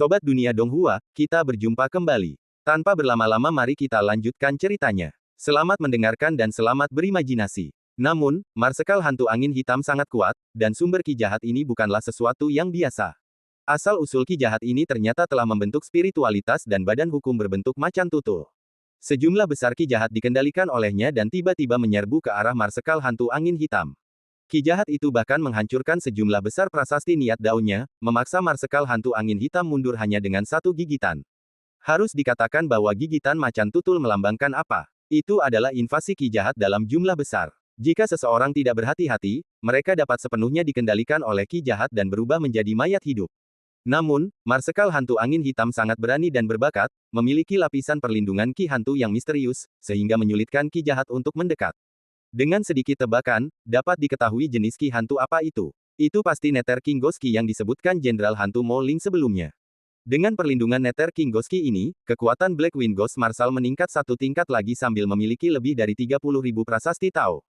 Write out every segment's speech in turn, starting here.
Sobat Dunia Donghua, kita berjumpa kembali. Tanpa berlama-lama mari kita lanjutkan ceritanya. Selamat mendengarkan dan selamat berimajinasi. Namun, marsekal hantu angin hitam sangat kuat, dan sumber ki jahat ini bukanlah sesuatu yang biasa. Asal-usul ki jahat ini ternyata telah membentuk spiritualitas dan badan hukum berbentuk macan tutul. Sejumlah besar ki jahat dikendalikan olehnya dan tiba-tiba menyerbu ke arah marsekal hantu angin hitam. Ki jahat itu bahkan menghancurkan sejumlah besar prasasti niat daunnya, memaksa marsekal hantu angin hitam mundur hanya dengan satu gigitan. Harus dikatakan bahwa gigitan macan tutul melambangkan apa? Itu adalah invasi ki jahat dalam jumlah besar. Jika seseorang tidak berhati-hati, mereka dapat sepenuhnya dikendalikan oleh ki jahat dan berubah menjadi mayat hidup. Namun, marsekal hantu angin hitam sangat berani dan berbakat, memiliki lapisan perlindungan ki hantu yang misterius, sehingga menyulitkan ki jahat untuk mendekat. Dengan sedikit tebakan, dapat diketahui jenis ki hantu apa itu. Itu pasti Nether King Ghost Ki yang disebutkan Jenderal Hantu Mo Ling sebelumnya. Dengan perlindungan Nether King Ghost Ki ini, kekuatan Black Wind Ghost Marshal meningkat satu tingkat lagi sambil memiliki lebih dari 30.000 prasasti Tao.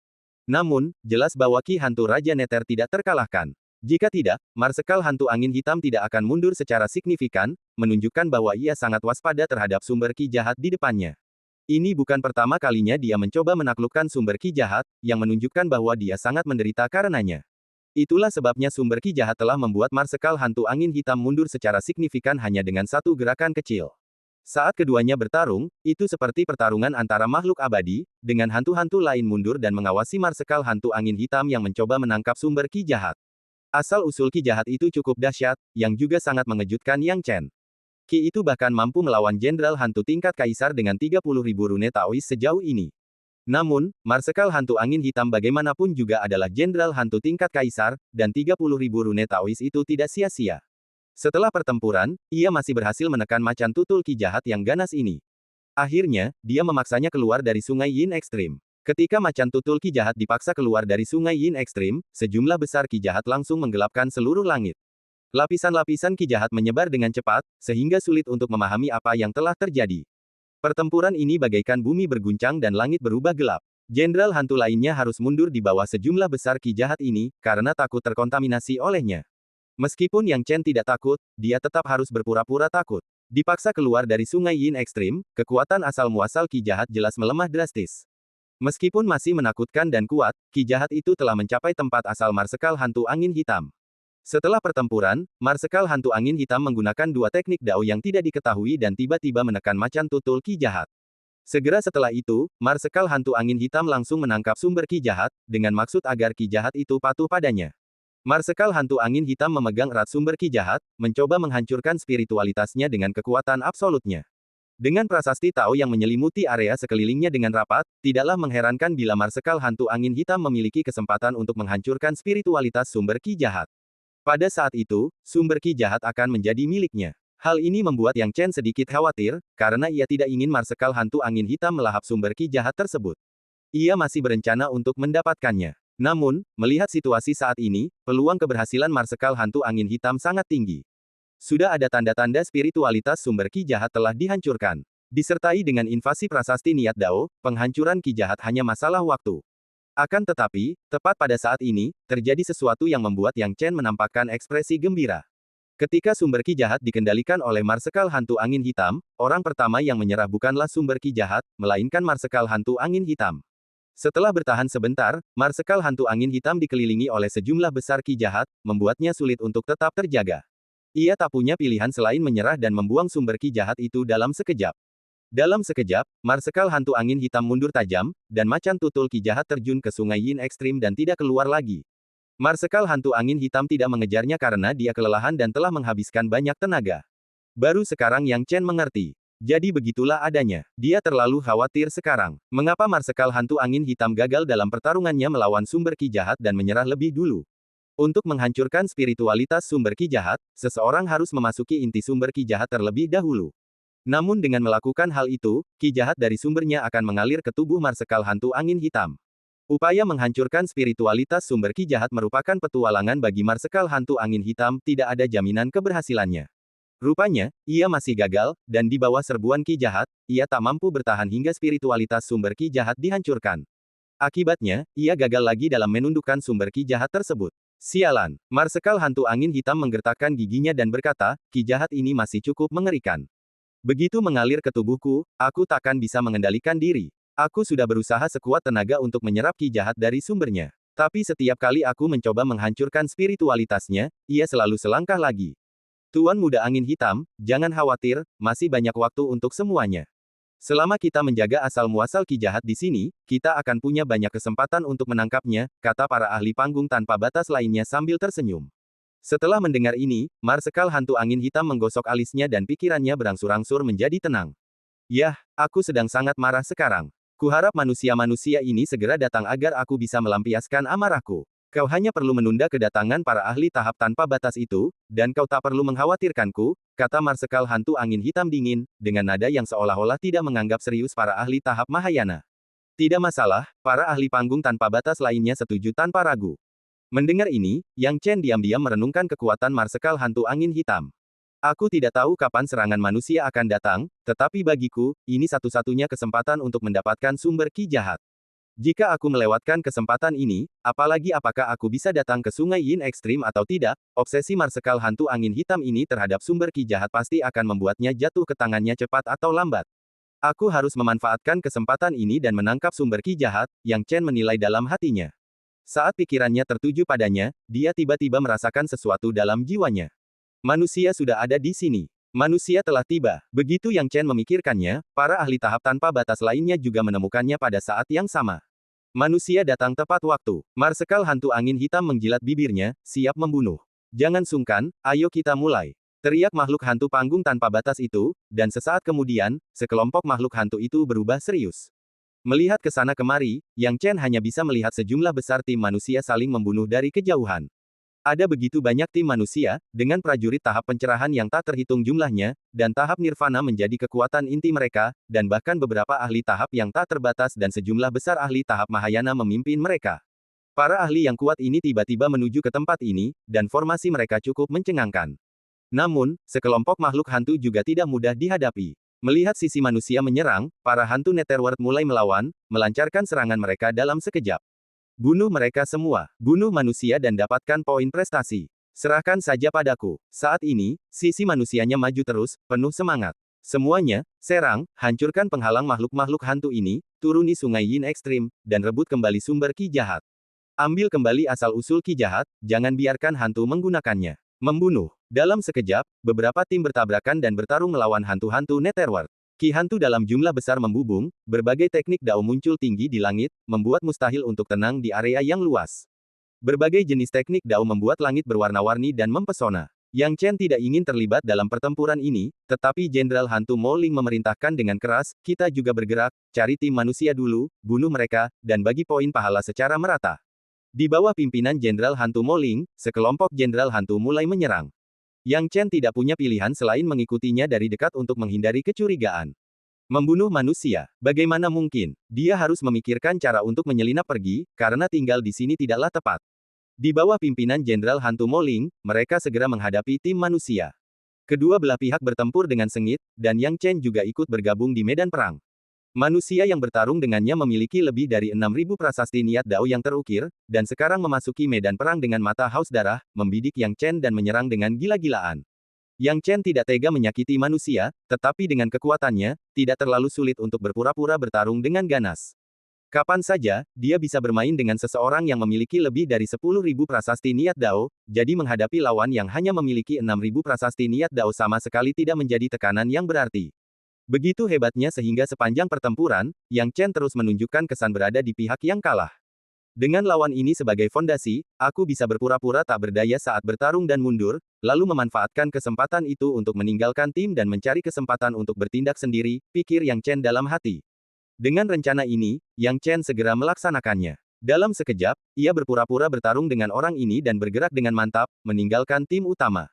Namun, jelas bahwa ki hantu Raja Nether tidak terkalahkan. Jika tidak, marsekal hantu angin hitam tidak akan mundur secara signifikan, menunjukkan bahwa ia sangat waspada terhadap sumber ki jahat di depannya. Ini bukan pertama kalinya dia mencoba menaklukkan sumber ki jahat, yang menunjukkan bahwa dia sangat menderita karenanya. Itulah sebabnya sumber ki jahat telah membuat marsekal hantu angin hitam mundur secara signifikan hanya dengan satu gerakan kecil. Saat keduanya bertarung, itu seperti pertarungan antara makhluk abadi, dengan hantu-hantu lain mundur dan mengawasi marsekal hantu angin hitam yang mencoba menangkap sumber ki jahat. Asal-usul ki jahat itu cukup dahsyat, yang juga sangat mengejutkan Yang Chen. Ki itu bahkan mampu melawan jenderal hantu tingkat kaisar dengan 30.000 rune Taois sejauh ini. Namun, marsekal hantu angin hitam bagaimanapun juga adalah jenderal hantu tingkat kaisar, dan 30.000 rune Taois itu tidak sia-sia. Setelah pertempuran, ia masih berhasil menekan macan tutul ki jahat yang ganas ini. Akhirnya, dia memaksanya keluar dari sungai Yin Ekstrim. Ketika macan tutul ki jahat dipaksa keluar dari sungai Yin Ekstrim, sejumlah besar ki jahat langsung menggelapkan seluruh langit. Lapisan-lapisan ki jahat menyebar dengan cepat, sehingga sulit untuk memahami apa yang telah terjadi. Pertempuran ini bagaikan bumi berguncang dan langit berubah gelap. Jenderal hantu lainnya harus mundur di bawah sejumlah besar ki jahat ini, karena takut terkontaminasi olehnya. Meskipun Yang Chen tidak takut, dia tetap harus berpura-pura takut. Dipaksa keluar dari sungai Yin Ekstrim, kekuatan asal-muasal ki jahat jelas melemah drastis. Meskipun masih menakutkan dan kuat, ki jahat itu telah mencapai tempat asal marsekal hantu angin hitam. Setelah pertempuran, marsekal hantu angin hitam menggunakan dua teknik dao yang tidak diketahui dan tiba-tiba menekan macan tutul ki jahat. Segera setelah itu, marsekal hantu angin hitam langsung menangkap sumber ki jahat, dengan maksud agar ki jahat itu patuh padanya. Marsekal hantu angin hitam memegang erat sumber ki jahat, mencoba menghancurkan spiritualitasnya dengan kekuatan absolutnya. Dengan prasasti Tao yang menyelimuti area sekelilingnya dengan rapat, tidaklah mengherankan bila marsekal hantu angin hitam memiliki kesempatan untuk menghancurkan spiritualitas sumber ki jahat. Pada saat itu, sumber ki jahat akan menjadi miliknya. Hal ini membuat Yang Chen sedikit khawatir, karena ia tidak ingin marsekal hantu angin hitam melahap sumber ki jahat tersebut. Ia masih berencana untuk mendapatkannya. Namun, melihat situasi saat ini, peluang keberhasilan marsekal hantu angin hitam sangat tinggi. Sudah ada tanda-tanda spiritualitas sumber ki jahat telah dihancurkan. Disertai dengan invasi prasasti niat dao, penghancuran ki jahat hanya masalah waktu. Akan tetapi, tepat pada saat ini, terjadi sesuatu yang membuat Yang Chen menampakkan ekspresi gembira. Ketika sumber ki jahat dikendalikan oleh marsekal hantu angin hitam, orang pertama yang menyerah bukanlah sumber ki jahat, melainkan marsekal hantu angin hitam. Setelah bertahan sebentar, marsekal hantu angin hitam dikelilingi oleh sejumlah besar ki jahat, membuatnya sulit untuk tetap terjaga. Ia tak punya pilihan selain menyerah dan membuang sumber ki jahat itu dalam sekejap. Dalam sekejap, marsekal hantu angin hitam mundur tajam, dan macan tutul ki jahat terjun ke sungai Yin Ekstrim dan tidak keluar lagi. Marsekal hantu angin hitam tidak mengejarnya karena dia kelelahan dan telah menghabiskan banyak tenaga. Baru sekarang Yang Chen mengerti. Jadi begitulah adanya. Dia terlalu khawatir sekarang. Mengapa marsekal hantu angin hitam gagal dalam pertarungannya melawan sumber ki jahat dan menyerah lebih dulu? Untuk menghancurkan spiritualitas sumber ki jahat, seseorang harus memasuki inti sumber ki jahat terlebih dahulu. Namun dengan melakukan hal itu, ki jahat dari sumbernya akan mengalir ke tubuh marsekal hantu angin hitam. Upaya menghancurkan spiritualitas sumber ki jahat merupakan petualangan bagi marsekal hantu angin hitam, tidak ada jaminan keberhasilannya. Rupanya, ia masih gagal, dan di bawah serbuan ki jahat, ia tak mampu bertahan hingga spiritualitas sumber ki jahat dihancurkan. Akibatnya, ia gagal lagi dalam menundukkan sumber ki jahat tersebut. Sialan, Marsekal hantu angin hitam menggertakkan giginya dan berkata, ki jahat ini masih cukup mengerikan. Begitu mengalir ke tubuhku, aku takkan bisa mengendalikan diri. Aku sudah berusaha sekuat tenaga untuk menyerap ki jahat dari sumbernya. Tapi setiap kali aku mencoba menghancurkan spiritualitasnya, ia selalu selangkah lagi. Tuan Muda Angin Hitam, jangan khawatir, masih banyak waktu untuk semuanya. Selama kita menjaga asal-muasal ki jahat di sini, kita akan punya banyak kesempatan untuk menangkapnya, kata para ahli panggung tanpa batas lainnya sambil tersenyum. Setelah mendengar ini, Marsekal hantu angin hitam menggosok alisnya dan pikirannya berangsur-angsur menjadi tenang. Yah, aku sedang sangat marah sekarang. Kuharap manusia-manusia ini segera datang agar aku bisa melampiaskan amarahku. Kau hanya perlu menunda kedatangan para ahli tahap tanpa batas itu, dan kau tak perlu mengkhawatirkanku, kata Marsekal hantu angin hitam dingin, dengan nada yang seolah-olah tidak menganggap serius para ahli tahap Mahayana. Tidak masalah, para ahli panggung tanpa batas lainnya setuju tanpa ragu. Mendengar ini, Yang Chen diam-diam merenungkan kekuatan Marsekal hantu angin hitam. Aku tidak tahu kapan serangan manusia akan datang, tetapi bagiku, ini satu-satunya kesempatan untuk mendapatkan sumber ki jahat. Jika aku melewatkan kesempatan ini, apalagi apakah aku bisa datang ke Sungai Yin Ekstrim atau tidak, obsesi Marsekal hantu angin hitam ini terhadap sumber ki jahat pasti akan membuatnya jatuh ke tangannya cepat atau lambat. Aku harus memanfaatkan kesempatan ini dan menangkap sumber ki jahat, Yang Chen menilai dalam hatinya. Saat pikirannya tertuju padanya, dia tiba-tiba merasakan sesuatu dalam jiwanya. Manusia sudah ada di sini. Manusia telah tiba. Begitu Yang Chen memikirkannya, para ahli tahap tanpa batas lainnya juga menemukannya pada saat yang sama. Manusia datang tepat waktu. Marsekal hantu angin hitam menjilat bibirnya, siap membunuh. Jangan sungkan, ayo kita mulai. Teriak makhluk hantu panggung tanpa batas itu, dan sesaat kemudian, sekelompok makhluk hantu itu berubah serius. Melihat ke sana kemari, Yang Chen hanya bisa melihat sejumlah besar tim manusia saling membunuh dari kejauhan. Ada begitu banyak tim manusia, dengan prajurit tahap pencerahan yang tak terhitung jumlahnya, dan tahap nirvana menjadi kekuatan inti mereka, dan bahkan beberapa ahli tahap yang tak terbatas dan sejumlah besar ahli tahap Mahayana memimpin mereka. Para ahli yang kuat ini tiba-tiba menuju ke tempat ini, dan formasi mereka cukup mencengangkan. Namun, sekelompok makhluk hantu juga tidak mudah dihadapi. Melihat sisi manusia menyerang, para hantu Netherworld mulai melawan, melancarkan serangan mereka dalam sekejap. Bunuh mereka semua. Bunuh manusia dan dapatkan poin prestasi. Serahkan saja padaku. Saat ini, sisi manusianya maju terus, penuh semangat. Semuanya, serang, hancurkan penghalang makhluk-makhluk hantu ini, turuni Sungai Yin Ekstrim, dan rebut kembali sumber ki jahat. Ambil kembali asal-usul ki jahat, jangan biarkan hantu menggunakannya. Membunuh. Dalam sekejap, beberapa tim bertabrakan dan bertarung melawan hantu-hantu Netherworld. Ki hantu dalam jumlah besar membubung, berbagai teknik dao muncul tinggi di langit, membuat mustahil untuk tenang di area yang luas. Berbagai jenis teknik dao membuat langit berwarna-warni dan mempesona. Yang Chen tidak ingin terlibat dalam pertempuran ini, tetapi Jenderal Hantu Mo Ling memerintahkan dengan keras, kita juga bergerak, cari tim manusia dulu, bunuh mereka, dan bagi poin pahala secara merata. Di bawah pimpinan Jenderal Hantu Mo Ling, sekelompok Jenderal Hantu mulai menyerang. Yang Chen tidak punya pilihan selain mengikutinya dari dekat untuk menghindari kecurigaan. Membunuh manusia, bagaimana mungkin? Dia harus memikirkan cara untuk menyelinap pergi, karena tinggal di sini tidaklah tepat. Di bawah pimpinan Jenderal Hantu Mo Ling, mereka segera menghadapi tim manusia. Kedua belah pihak bertempur dengan sengit, dan Yang Chen juga ikut bergabung di medan perang. Manusia yang bertarung dengannya memiliki lebih dari 6.000 prasasti niat dao yang terukir, dan sekarang memasuki medan perang dengan mata haus darah, membidik Yang Chen dan menyerang dengan gila-gilaan. Yang Chen tidak tega menyakiti manusia, tetapi dengan kekuatannya, tidak terlalu sulit untuk berpura-pura bertarung dengan ganas. Kapan saja, dia bisa bermain dengan seseorang yang memiliki lebih dari 10.000 prasasti niat dao, jadi menghadapi lawan yang hanya memiliki 6.000 prasasti niat dao sama sekali tidak menjadi tekanan yang berarti. Begitu hebatnya sehingga sepanjang pertempuran, Yang Chen terus menunjukkan kesan berada di pihak yang kalah. Dengan lawan ini sebagai fondasi, aku bisa berpura-pura tak berdaya saat bertarung dan mundur, lalu memanfaatkan kesempatan itu untuk meninggalkan tim dan mencari kesempatan untuk bertindak sendiri, pikir Yang Chen dalam hati. Dengan rencana ini, Yang Chen segera melaksanakannya. Dalam sekejap, ia berpura-pura bertarung dengan orang ini dan bergerak dengan mantap, meninggalkan tim utama.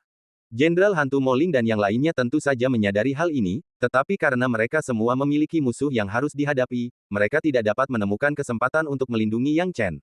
Jenderal Hantu Mo Ling dan yang lainnya tentu saja menyadari hal ini, tetapi karena mereka semua memiliki musuh yang harus dihadapi, mereka tidak dapat menemukan kesempatan untuk melindungi Yang Chen.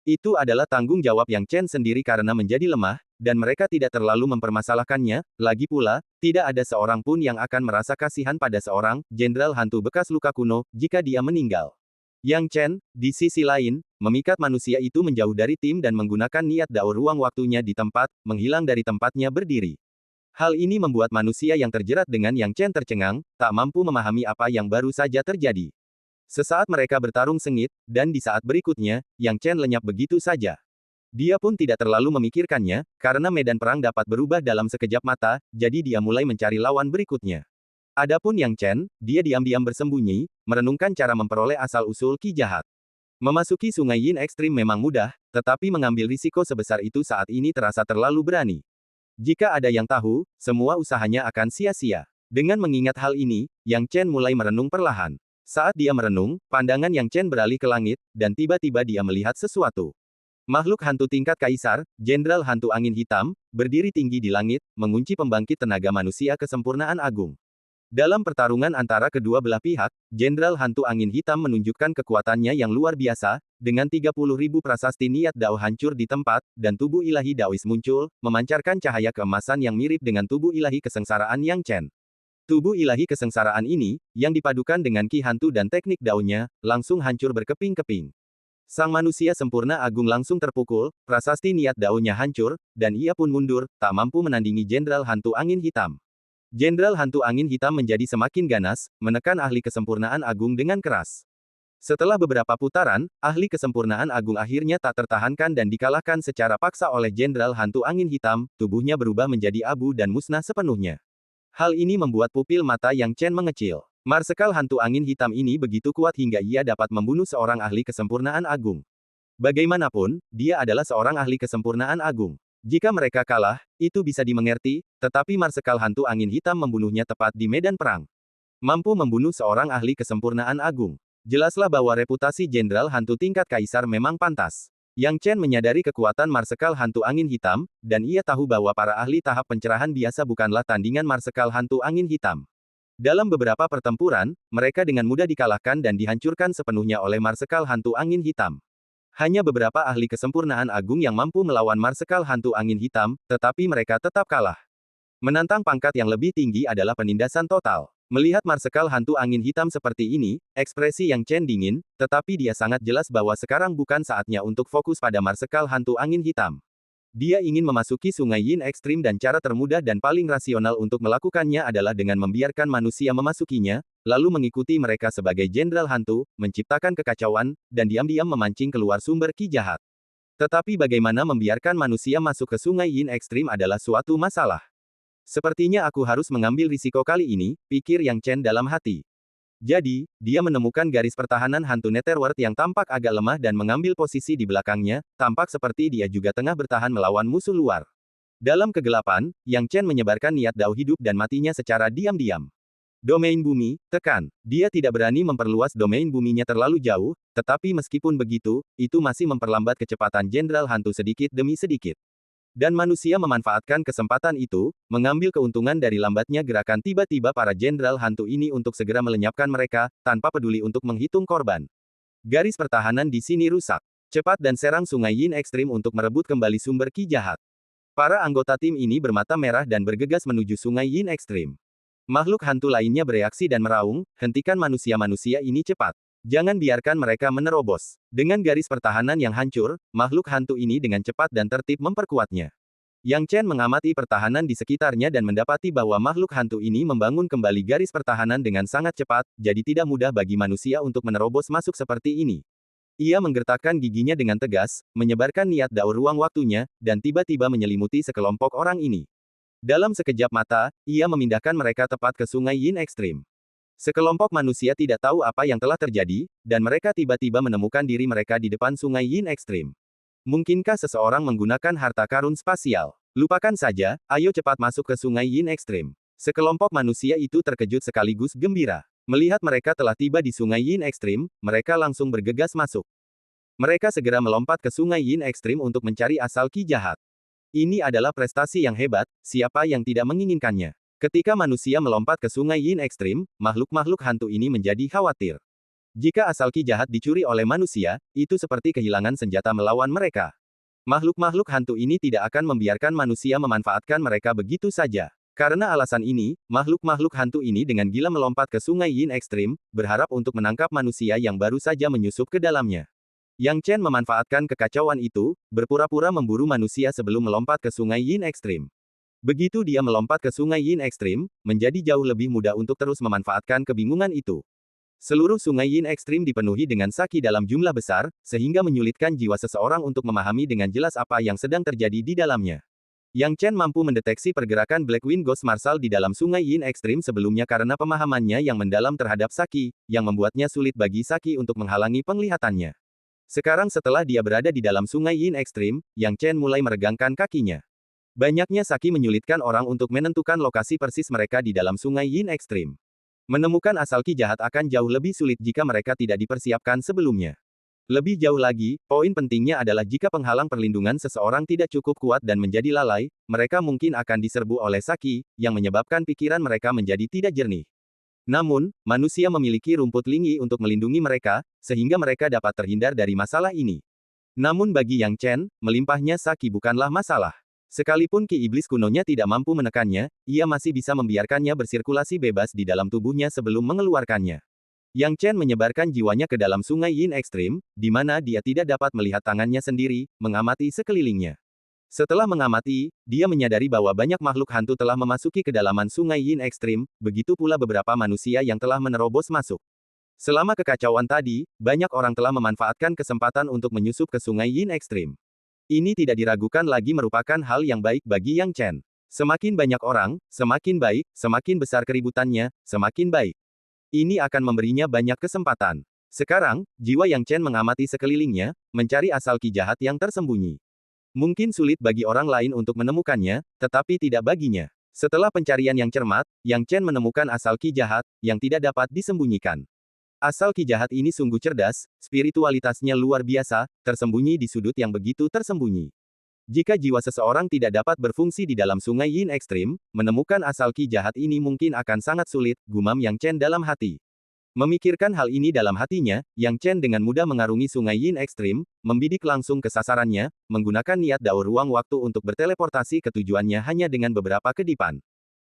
Itu adalah tanggung jawab Yang Chen sendiri karena menjadi lemah, dan mereka tidak terlalu mempermasalahkannya, lagi pula, tidak ada seorang pun yang akan merasa kasihan pada seorang Jenderal Hantu bekas luka kuno, jika dia meninggal. Yang Chen, di sisi lain, memikat manusia itu menjauh dari tim dan menggunakan niat dao ruang waktunya di tempat, menghilang dari tempatnya berdiri. Hal ini membuat manusia yang terjerat dengan Yang Chen tercengang, tak mampu memahami apa yang baru saja terjadi. Sesaat mereka bertarung sengit, dan di saat berikutnya, Yang Chen lenyap begitu saja. Dia pun tidak terlalu memikirkannya, karena medan perang dapat berubah dalam sekejap mata, jadi dia mulai mencari lawan berikutnya. Adapun Yang Chen, dia diam-diam bersembunyi, merenungkan cara memperoleh asal-usul ki jahat. Memasuki Sungai Yin ekstrim memang mudah, tetapi mengambil risiko sebesar itu saat ini terasa terlalu berani. Jika ada yang tahu, semua usahanya akan sia-sia. Dengan mengingat hal ini, Yang Chen mulai merenung perlahan. Saat dia merenung, pandangan Yang Chen beralih ke langit, dan tiba-tiba dia melihat sesuatu. Makhluk hantu tingkat kaisar, Jenderal Hantu Angin Hitam, berdiri tinggi di langit, mengunci pembangkit tenaga manusia kesempurnaan agung. Dalam pertarungan antara kedua belah pihak, Jenderal Hantu Angin Hitam menunjukkan kekuatannya yang luar biasa, dengan 30.000 prasasti niat dao hancur di tempat, dan tubuh ilahi daois muncul, memancarkan cahaya keemasan yang mirip dengan tubuh ilahi kesengsaraan Yang Chen. Tubuh ilahi kesengsaraan ini, yang dipadukan dengan ki hantu dan teknik daonya, langsung hancur berkeping-keping. Sang manusia sempurna agung langsung terpukul, prasasti niat daonya hancur, dan ia pun mundur, tak mampu menandingi Jenderal Hantu Angin Hitam. Jenderal Hantu Angin Hitam menjadi semakin ganas, menekan ahli kesempurnaan agung dengan keras. Setelah beberapa putaran, ahli kesempurnaan agung akhirnya tak tertahankan dan dikalahkan secara paksa oleh Jenderal Hantu Angin Hitam, tubuhnya berubah menjadi abu dan musnah sepenuhnya. Hal ini membuat pupil mata Yang Chen mengecil. Marsekal Hantu Angin Hitam ini begitu kuat hingga ia dapat membunuh seorang ahli kesempurnaan agung. Bagaimanapun, dia adalah seorang ahli kesempurnaan agung. Jika mereka kalah, itu bisa dimengerti, tetapi Marsekal Hantu Angin Hitam membunuhnya tepat di medan perang. Mampu membunuh seorang ahli kesempurnaan agung. Jelaslah bahwa reputasi Jenderal Hantu tingkat kaisar memang pantas. Yang Chen menyadari kekuatan Marsekal Hantu Angin Hitam, dan ia tahu bahwa para ahli tahap pencerahan biasa bukanlah tandingan Marsekal Hantu Angin Hitam. Dalam beberapa pertempuran, mereka dengan mudah dikalahkan dan dihancurkan sepenuhnya oleh Marsekal Hantu Angin Hitam. Hanya beberapa ahli kesempurnaan agung yang mampu melawan Marsekal Hantu Angin Hitam, tetapi mereka tetap kalah. Menantang pangkat yang lebih tinggi adalah penindasan total. Melihat Marsekal Hantu Angin Hitam seperti ini, ekspresi Yang Chen dingin, tetapi dia sangat jelas bahwa sekarang bukan saatnya untuk fokus pada Marsekal Hantu Angin Hitam. Dia ingin memasuki Sungai Yin ekstrim dan cara termudah dan paling rasional untuk melakukannya adalah dengan membiarkan manusia memasukinya, lalu mengikuti mereka sebagai jenderal hantu, menciptakan kekacauan, dan diam-diam memancing keluar sumber ki jahat. Tetapi bagaimana membiarkan manusia masuk ke Sungai Yin ekstrim adalah suatu masalah. Sepertinya aku harus mengambil risiko kali ini, pikir Yang Chen dalam hati. Jadi, dia menemukan garis pertahanan hantu Netherworld yang tampak agak lemah dan mengambil posisi di belakangnya, tampak seperti dia juga tengah bertahan melawan musuh luar. Dalam kegelapan, Yang Chen menyebarkan niat dao hidup dan matinya secara diam-diam. Domain bumi, tekan. Dia tidak berani memperluas domain buminya terlalu jauh, tetapi meskipun begitu, itu masih memperlambat kecepatan Jenderal Hantu sedikit demi sedikit. Dan manusia memanfaatkan kesempatan itu, mengambil keuntungan dari lambatnya gerakan tiba-tiba para jenderal hantu ini untuk segera melenyapkan mereka, tanpa peduli untuk menghitung korban. Garis pertahanan di sini rusak. Cepat dan serang Sungai Yin ekstrim untuk merebut kembali sumber ki jahat. Para anggota tim ini bermata merah dan bergegas menuju Sungai Yin ekstrim. Makhluk hantu lainnya bereaksi dan meraung, hentikan manusia-manusia ini cepat. Jangan biarkan mereka menerobos. Dengan garis pertahanan yang hancur, makhluk hantu ini dengan cepat dan tertib memperkuatnya. Yang Chen mengamati pertahanan di sekitarnya dan mendapati bahwa makhluk hantu ini membangun kembali garis pertahanan dengan sangat cepat, jadi tidak mudah bagi manusia untuk menerobos masuk seperti ini. Ia menggertakkan giginya dengan tegas, menyebarkan niat dao ruang waktunya, dan tiba-tiba menyelimuti sekelompok orang ini. Dalam sekejap mata, ia memindahkan mereka tepat ke Sungai Yin ekstrim. Sekelompok manusia tidak tahu apa yang telah terjadi, dan mereka tiba-tiba menemukan diri mereka di depan Sungai Yin ekstrim. Mungkinkah seseorang menggunakan harta karun spasial? Lupakan saja, ayo cepat masuk ke Sungai Yin ekstrim. Sekelompok manusia itu terkejut sekaligus gembira. Melihat mereka telah tiba di Sungai Yin ekstrim, mereka langsung bergegas masuk. Mereka segera melompat ke Sungai Yin ekstrim untuk mencari asal ki jahat. Ini adalah prestasi yang hebat, siapa yang tidak menginginkannya? Ketika manusia melompat ke Sungai Yin ekstrim, makhluk-makhluk hantu ini menjadi khawatir. Jika asal ki jahat dicuri oleh manusia, itu seperti kehilangan senjata melawan mereka. Makhluk-makhluk hantu ini tidak akan membiarkan manusia memanfaatkan mereka begitu saja. Karena alasan ini, makhluk-makhluk hantu ini dengan gila melompat ke Sungai Yin ekstrim, berharap untuk menangkap manusia yang baru saja menyusup ke dalamnya. Yang Chen memanfaatkan kekacauan itu, berpura-pura memburu manusia sebelum melompat ke sungai Yin ekstrim. Begitu dia melompat ke sungai Yin ekstrim, menjadi jauh lebih mudah untuk terus memanfaatkan kebingungan itu. Seluruh sungai Yin ekstrim dipenuhi dengan saki dalam jumlah besar, sehingga menyulitkan jiwa seseorang untuk memahami dengan jelas apa yang sedang terjadi di dalamnya. Yang Chen mampu mendeteksi pergerakan Black Wind Ghost Marshal di dalam sungai Yin ekstrim sebelumnya karena pemahamannya yang mendalam terhadap saki, yang membuatnya sulit bagi saki untuk menghalangi penglihatannya. Sekarang setelah dia berada di dalam sungai Yin ekstrim, Yang Chen mulai meregangkan kakinya. Banyaknya saki menyulitkan orang untuk menentukan lokasi persis mereka di dalam sungai Yin ekstrim. Menemukan asal ki jahat akan jauh lebih sulit jika mereka tidak dipersiapkan sebelumnya. Lebih jauh lagi, poin pentingnya adalah jika penghalang perlindungan seseorang tidak cukup kuat dan menjadi lalai, mereka mungkin akan diserbu oleh saki, yang menyebabkan pikiran mereka menjadi tidak jernih. Namun, manusia memiliki rumput lingi untuk melindungi mereka, sehingga mereka dapat terhindar dari masalah ini. Namun bagi Yang Chen, melimpahnya saki bukanlah masalah. Sekalipun ki iblis kunonya tidak mampu menekannya, ia masih bisa membiarkannya bersirkulasi bebas di dalam tubuhnya sebelum mengeluarkannya. Yang Chen menyebarkan jiwanya ke dalam sungai Yin ekstrim, di mana dia tidak dapat melihat tangannya sendiri, mengamati sekelilingnya. Setelah mengamati, dia menyadari bahwa banyak makhluk hantu telah memasuki kedalaman sungai Yin ekstrim, begitu pula beberapa manusia yang telah menerobos masuk. Selama kekacauan tadi, banyak orang telah memanfaatkan kesempatan untuk menyusup ke sungai Yin ekstrim. Ini tidak diragukan lagi merupakan hal yang baik bagi Yang Chen. Semakin banyak orang, semakin baik, semakin besar keributannya, semakin baik. Ini akan memberinya banyak kesempatan. Sekarang, jiwa Yang Chen mengamati sekelilingnya, mencari asal ki jahat yang tersembunyi. Mungkin sulit bagi orang lain untuk menemukannya, tetapi tidak baginya. Setelah pencarian yang cermat, Yang Chen menemukan asal ki jahat, yang tidak dapat disembunyikan. Asal ki jahat ini sungguh cerdas, spiritualitasnya luar biasa, tersembunyi di sudut yang begitu tersembunyi. Jika jiwa seseorang tidak dapat berfungsi di dalam sungai Yin ekstrim, menemukan asal ki jahat ini mungkin akan sangat sulit, gumam Yang Chen dalam hati. Memikirkan hal ini dalam hatinya, Yang Chen dengan mudah mengarungi sungai Yin ekstrim, membidik langsung ke sasarannya, menggunakan niat daur ruang waktu untuk berteleportasi ke tujuannya hanya dengan beberapa kedipan.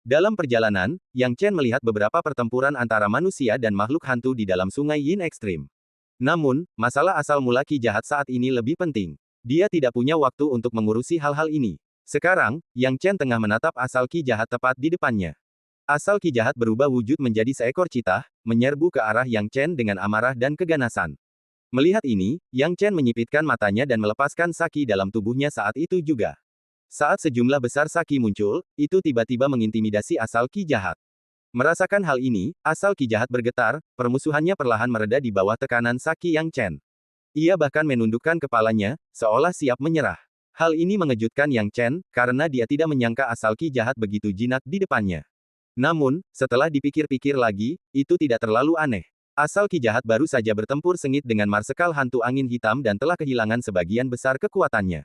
Dalam perjalanan, Yang Chen melihat beberapa pertempuran antara manusia dan makhluk hantu di dalam sungai Yin ekstrim. Namun, masalah asal mula ki jahat saat ini lebih penting. Dia tidak punya waktu untuk mengurusi hal-hal ini. Sekarang, Yang Chen tengah menatap asal ki jahat tepat di depannya. Asal ki jahat berubah wujud menjadi seekor citah, menyerbu ke arah Yang Chen dengan amarah dan keganasan. Melihat ini, Yang Chen menyipitkan matanya dan melepaskan saki dalam tubuhnya saat itu juga. Saat sejumlah besar saki muncul, itu tiba-tiba mengintimidasi asal ki jahat. Merasakan hal ini, asal ki jahat bergetar, permusuhannya perlahan mereda di bawah tekanan saki Yang Chen. Ia bahkan menundukkan kepalanya, seolah siap menyerah. Hal ini mengejutkan Yang Chen, karena dia tidak menyangka asal ki jahat begitu jinak di depannya. Namun, setelah dipikir-pikir lagi, itu tidak terlalu aneh. Asal ki jahat baru saja bertempur sengit dengan marsekal hantu angin hitam dan telah kehilangan sebagian besar kekuatannya.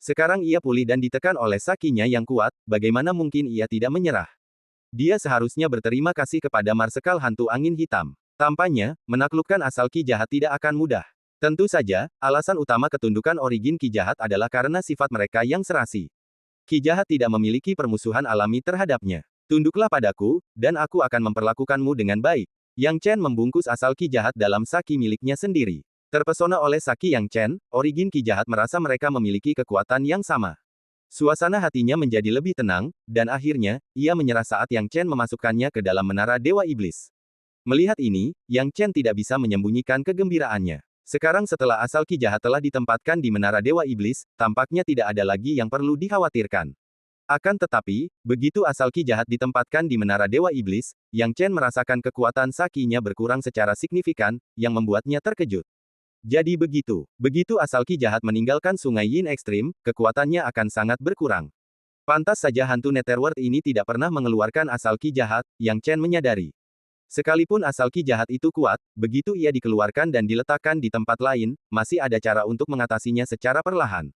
Sekarang ia pulih dan ditekan oleh sakinya yang kuat, bagaimana mungkin ia tidak menyerah? Dia seharusnya berterima kasih kepada marsekal hantu angin hitam. Tampaknya, menaklukkan asal ki jahat tidak akan mudah. Tentu saja, alasan utama ketundukan origin ki jahat adalah karena sifat mereka yang serasi. Ki jahat tidak memiliki permusuhan alami terhadapnya. Tunduklah padaku, dan aku akan memperlakukanmu dengan baik. Yang Chen membungkus asal ki jahat dalam saki miliknya sendiri. Terpesona oleh saki Yang Chen, origin ki jahat merasa mereka memiliki kekuatan yang sama. Suasana hatinya menjadi lebih tenang, dan akhirnya, ia menyerah saat Yang Chen memasukkannya ke dalam menara Dewa Iblis. Melihat ini, Yang Chen tidak bisa menyembunyikan kegembiraannya. Sekarang setelah asal ki jahat telah ditempatkan di menara Dewa Iblis, tampaknya tidak ada lagi yang perlu dikhawatirkan. Akan tetapi, begitu asal ki jahat ditempatkan di menara Dewa Iblis, Yang Chen merasakan kekuatan sakinya berkurang secara signifikan, yang membuatnya terkejut. Jadi begitu asal ki jahat meninggalkan sungai Yin ekstrim, kekuatannya akan sangat berkurang. Pantas saja hantu Netherworld ini tidak pernah mengeluarkan asal ki jahat, Yang Chen menyadari. Sekalipun asal ki jahat itu kuat, begitu ia dikeluarkan dan diletakkan di tempat lain, masih ada cara untuk mengatasinya secara perlahan.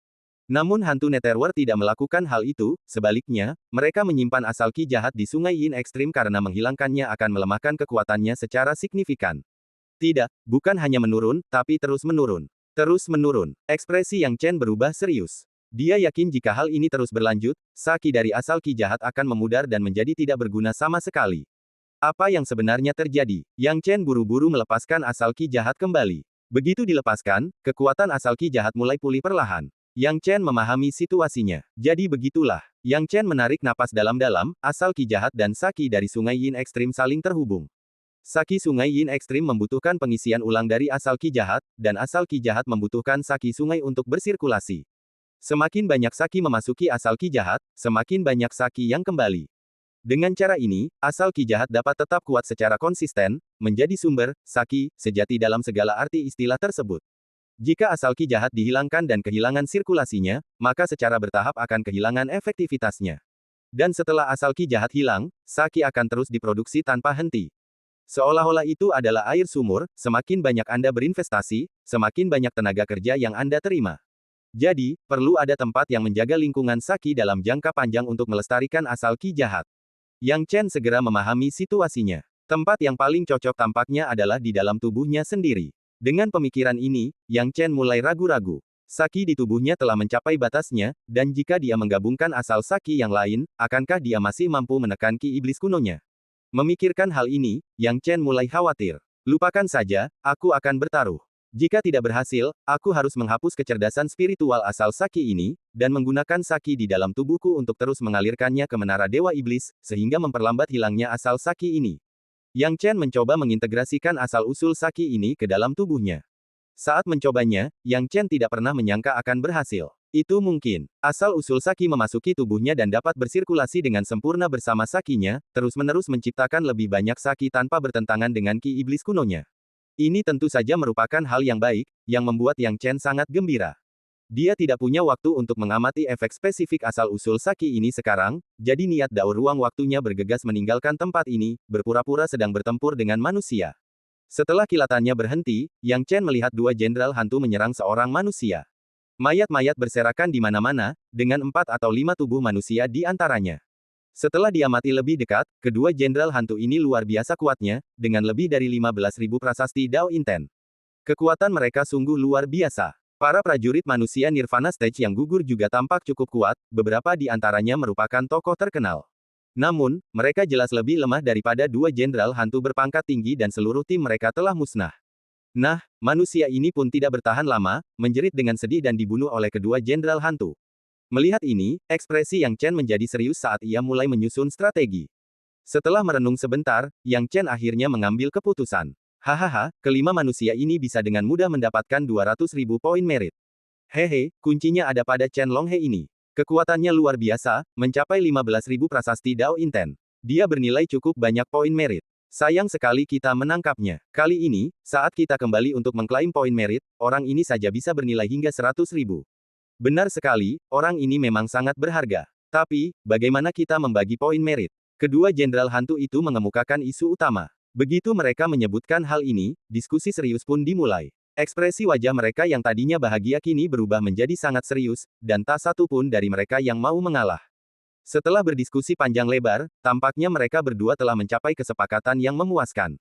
Namun hantu Netherworld tidak melakukan hal itu, sebaliknya, mereka menyimpan asal ki jahat di sungai Yin ekstrim karena menghilangkannya akan melemahkan kekuatannya secara signifikan. Tidak, bukan hanya menurun, tapi terus menurun. Terus menurun. Ekspresi Yang Chen berubah serius. Dia yakin jika hal ini terus berlanjut, saki dari asal ki jahat akan memudar dan menjadi tidak berguna sama sekali. Apa yang sebenarnya terjadi? Yang Chen buru-buru melepaskan asal ki jahat kembali. Begitu dilepaskan, kekuatan asal ki jahat mulai pulih perlahan. Yang Chen memahami situasinya. Jadi begitulah. Yang Chen menarik napas dalam-dalam, asal ki jahat dan saki dari sungai yin ekstrim saling terhubung. Saki sungai yin ekstrim membutuhkan pengisian ulang dari asal ki jahat, dan asal ki jahat membutuhkan saki sungai untuk bersirkulasi. Semakin banyak saki memasuki asal ki jahat, semakin banyak saki yang kembali. Dengan cara ini, asal ki jahat dapat tetap kuat secara konsisten, menjadi sumber, saki, sejati dalam segala arti istilah tersebut. Jika asal ki jahat dihilangkan dan kehilangan sirkulasinya, maka secara bertahap akan kehilangan efektivitasnya. Dan setelah asal ki jahat hilang, saki akan terus diproduksi tanpa henti. Seolah-olah itu adalah air sumur, semakin banyak Anda berinvestasi, semakin banyak tenaga kerja yang Anda terima. Jadi, perlu ada tempat yang menjaga lingkungan saki dalam jangka panjang untuk melestarikan asal ki jahat. Yang Chen segera memahami situasinya. Tempat yang paling cocok tampaknya adalah di dalam tubuhnya sendiri. Dengan pemikiran ini, Yang Chen mulai ragu-ragu. Saki di tubuhnya telah mencapai batasnya, dan jika dia menggabungkan asal saki yang lain, akankah dia masih mampu menekan ki iblis kunonya? Memikirkan hal ini, Yang Chen mulai khawatir. Lupakan saja, aku akan bertaruh. Jika tidak berhasil, aku harus menghapus kecerdasan spiritual asal saki ini, dan menggunakan saki di dalam tubuhku untuk terus mengalirkannya ke menara Dewa Iblis, sehingga memperlambat hilangnya asal saki ini. Yang Chen mencoba mengintegrasikan asal-usul saki ini ke dalam tubuhnya. Saat mencobanya, Yang Chen tidak pernah menyangka akan berhasil. Itu mungkin. Asal-usul saki memasuki tubuhnya dan dapat bersirkulasi dengan sempurna bersama sakinya, terus-menerus menciptakan lebih banyak saki tanpa bertentangan dengan ki iblis kunonya. Ini tentu saja merupakan hal yang baik, yang membuat Yang Chen sangat gembira. Dia tidak punya waktu untuk mengamati efek spesifik asal-usul saki ini sekarang, jadi niat daur ruang waktunya bergegas meninggalkan tempat ini, berpura-pura sedang bertempur dengan manusia. Setelah kilatannya berhenti, Yang Chen melihat dua jenderal hantu menyerang seorang manusia. Mayat-mayat berserakan di mana-mana, dengan 4 atau 5 tubuh manusia di antaranya. Setelah diamati lebih dekat, kedua jenderal hantu ini luar biasa kuatnya, dengan lebih dari 15.000 prasasti Dao Inten. Kekuatan mereka sungguh luar biasa. Para prajurit manusia Nirvana Stage yang gugur juga tampak cukup kuat, beberapa di antaranya merupakan tokoh terkenal. Namun, mereka jelas lebih lemah daripada dua jenderal hantu berpangkat tinggi dan seluruh tim mereka telah musnah. Nah, manusia ini pun tidak bertahan lama, menjerit dengan sedih dan dibunuh oleh kedua jenderal hantu. Melihat ini, ekspresi Yang Chen menjadi serius saat ia mulai menyusun strategi. Setelah merenung sebentar, Yang Chen akhirnya mengambil keputusan. Hahaha, kelima manusia ini bisa dengan mudah mendapatkan 200.000 poin merit. Hehe, kuncinya ada pada Chen Longhe ini. Kekuatannya luar biasa, mencapai 15.000 prasasti Dao Inten. Dia bernilai cukup banyak poin merit. Sayang sekali kita menangkapnya. Kali ini, saat kita kembali untuk mengklaim poin merit, orang ini saja bisa bernilai hingga 100.000. Benar sekali, orang ini memang sangat berharga. Tapi, bagaimana kita membagi poin merit? Kedua jenderal hantu itu mengemukakan isu utama. Begitu mereka menyebutkan hal ini, diskusi serius pun dimulai. Ekspresi wajah mereka yang tadinya bahagia kini berubah menjadi sangat serius, dan tak satu pun dari mereka yang mau mengalah. Setelah berdiskusi panjang lebar, tampaknya mereka berdua telah mencapai kesepakatan yang memuaskan.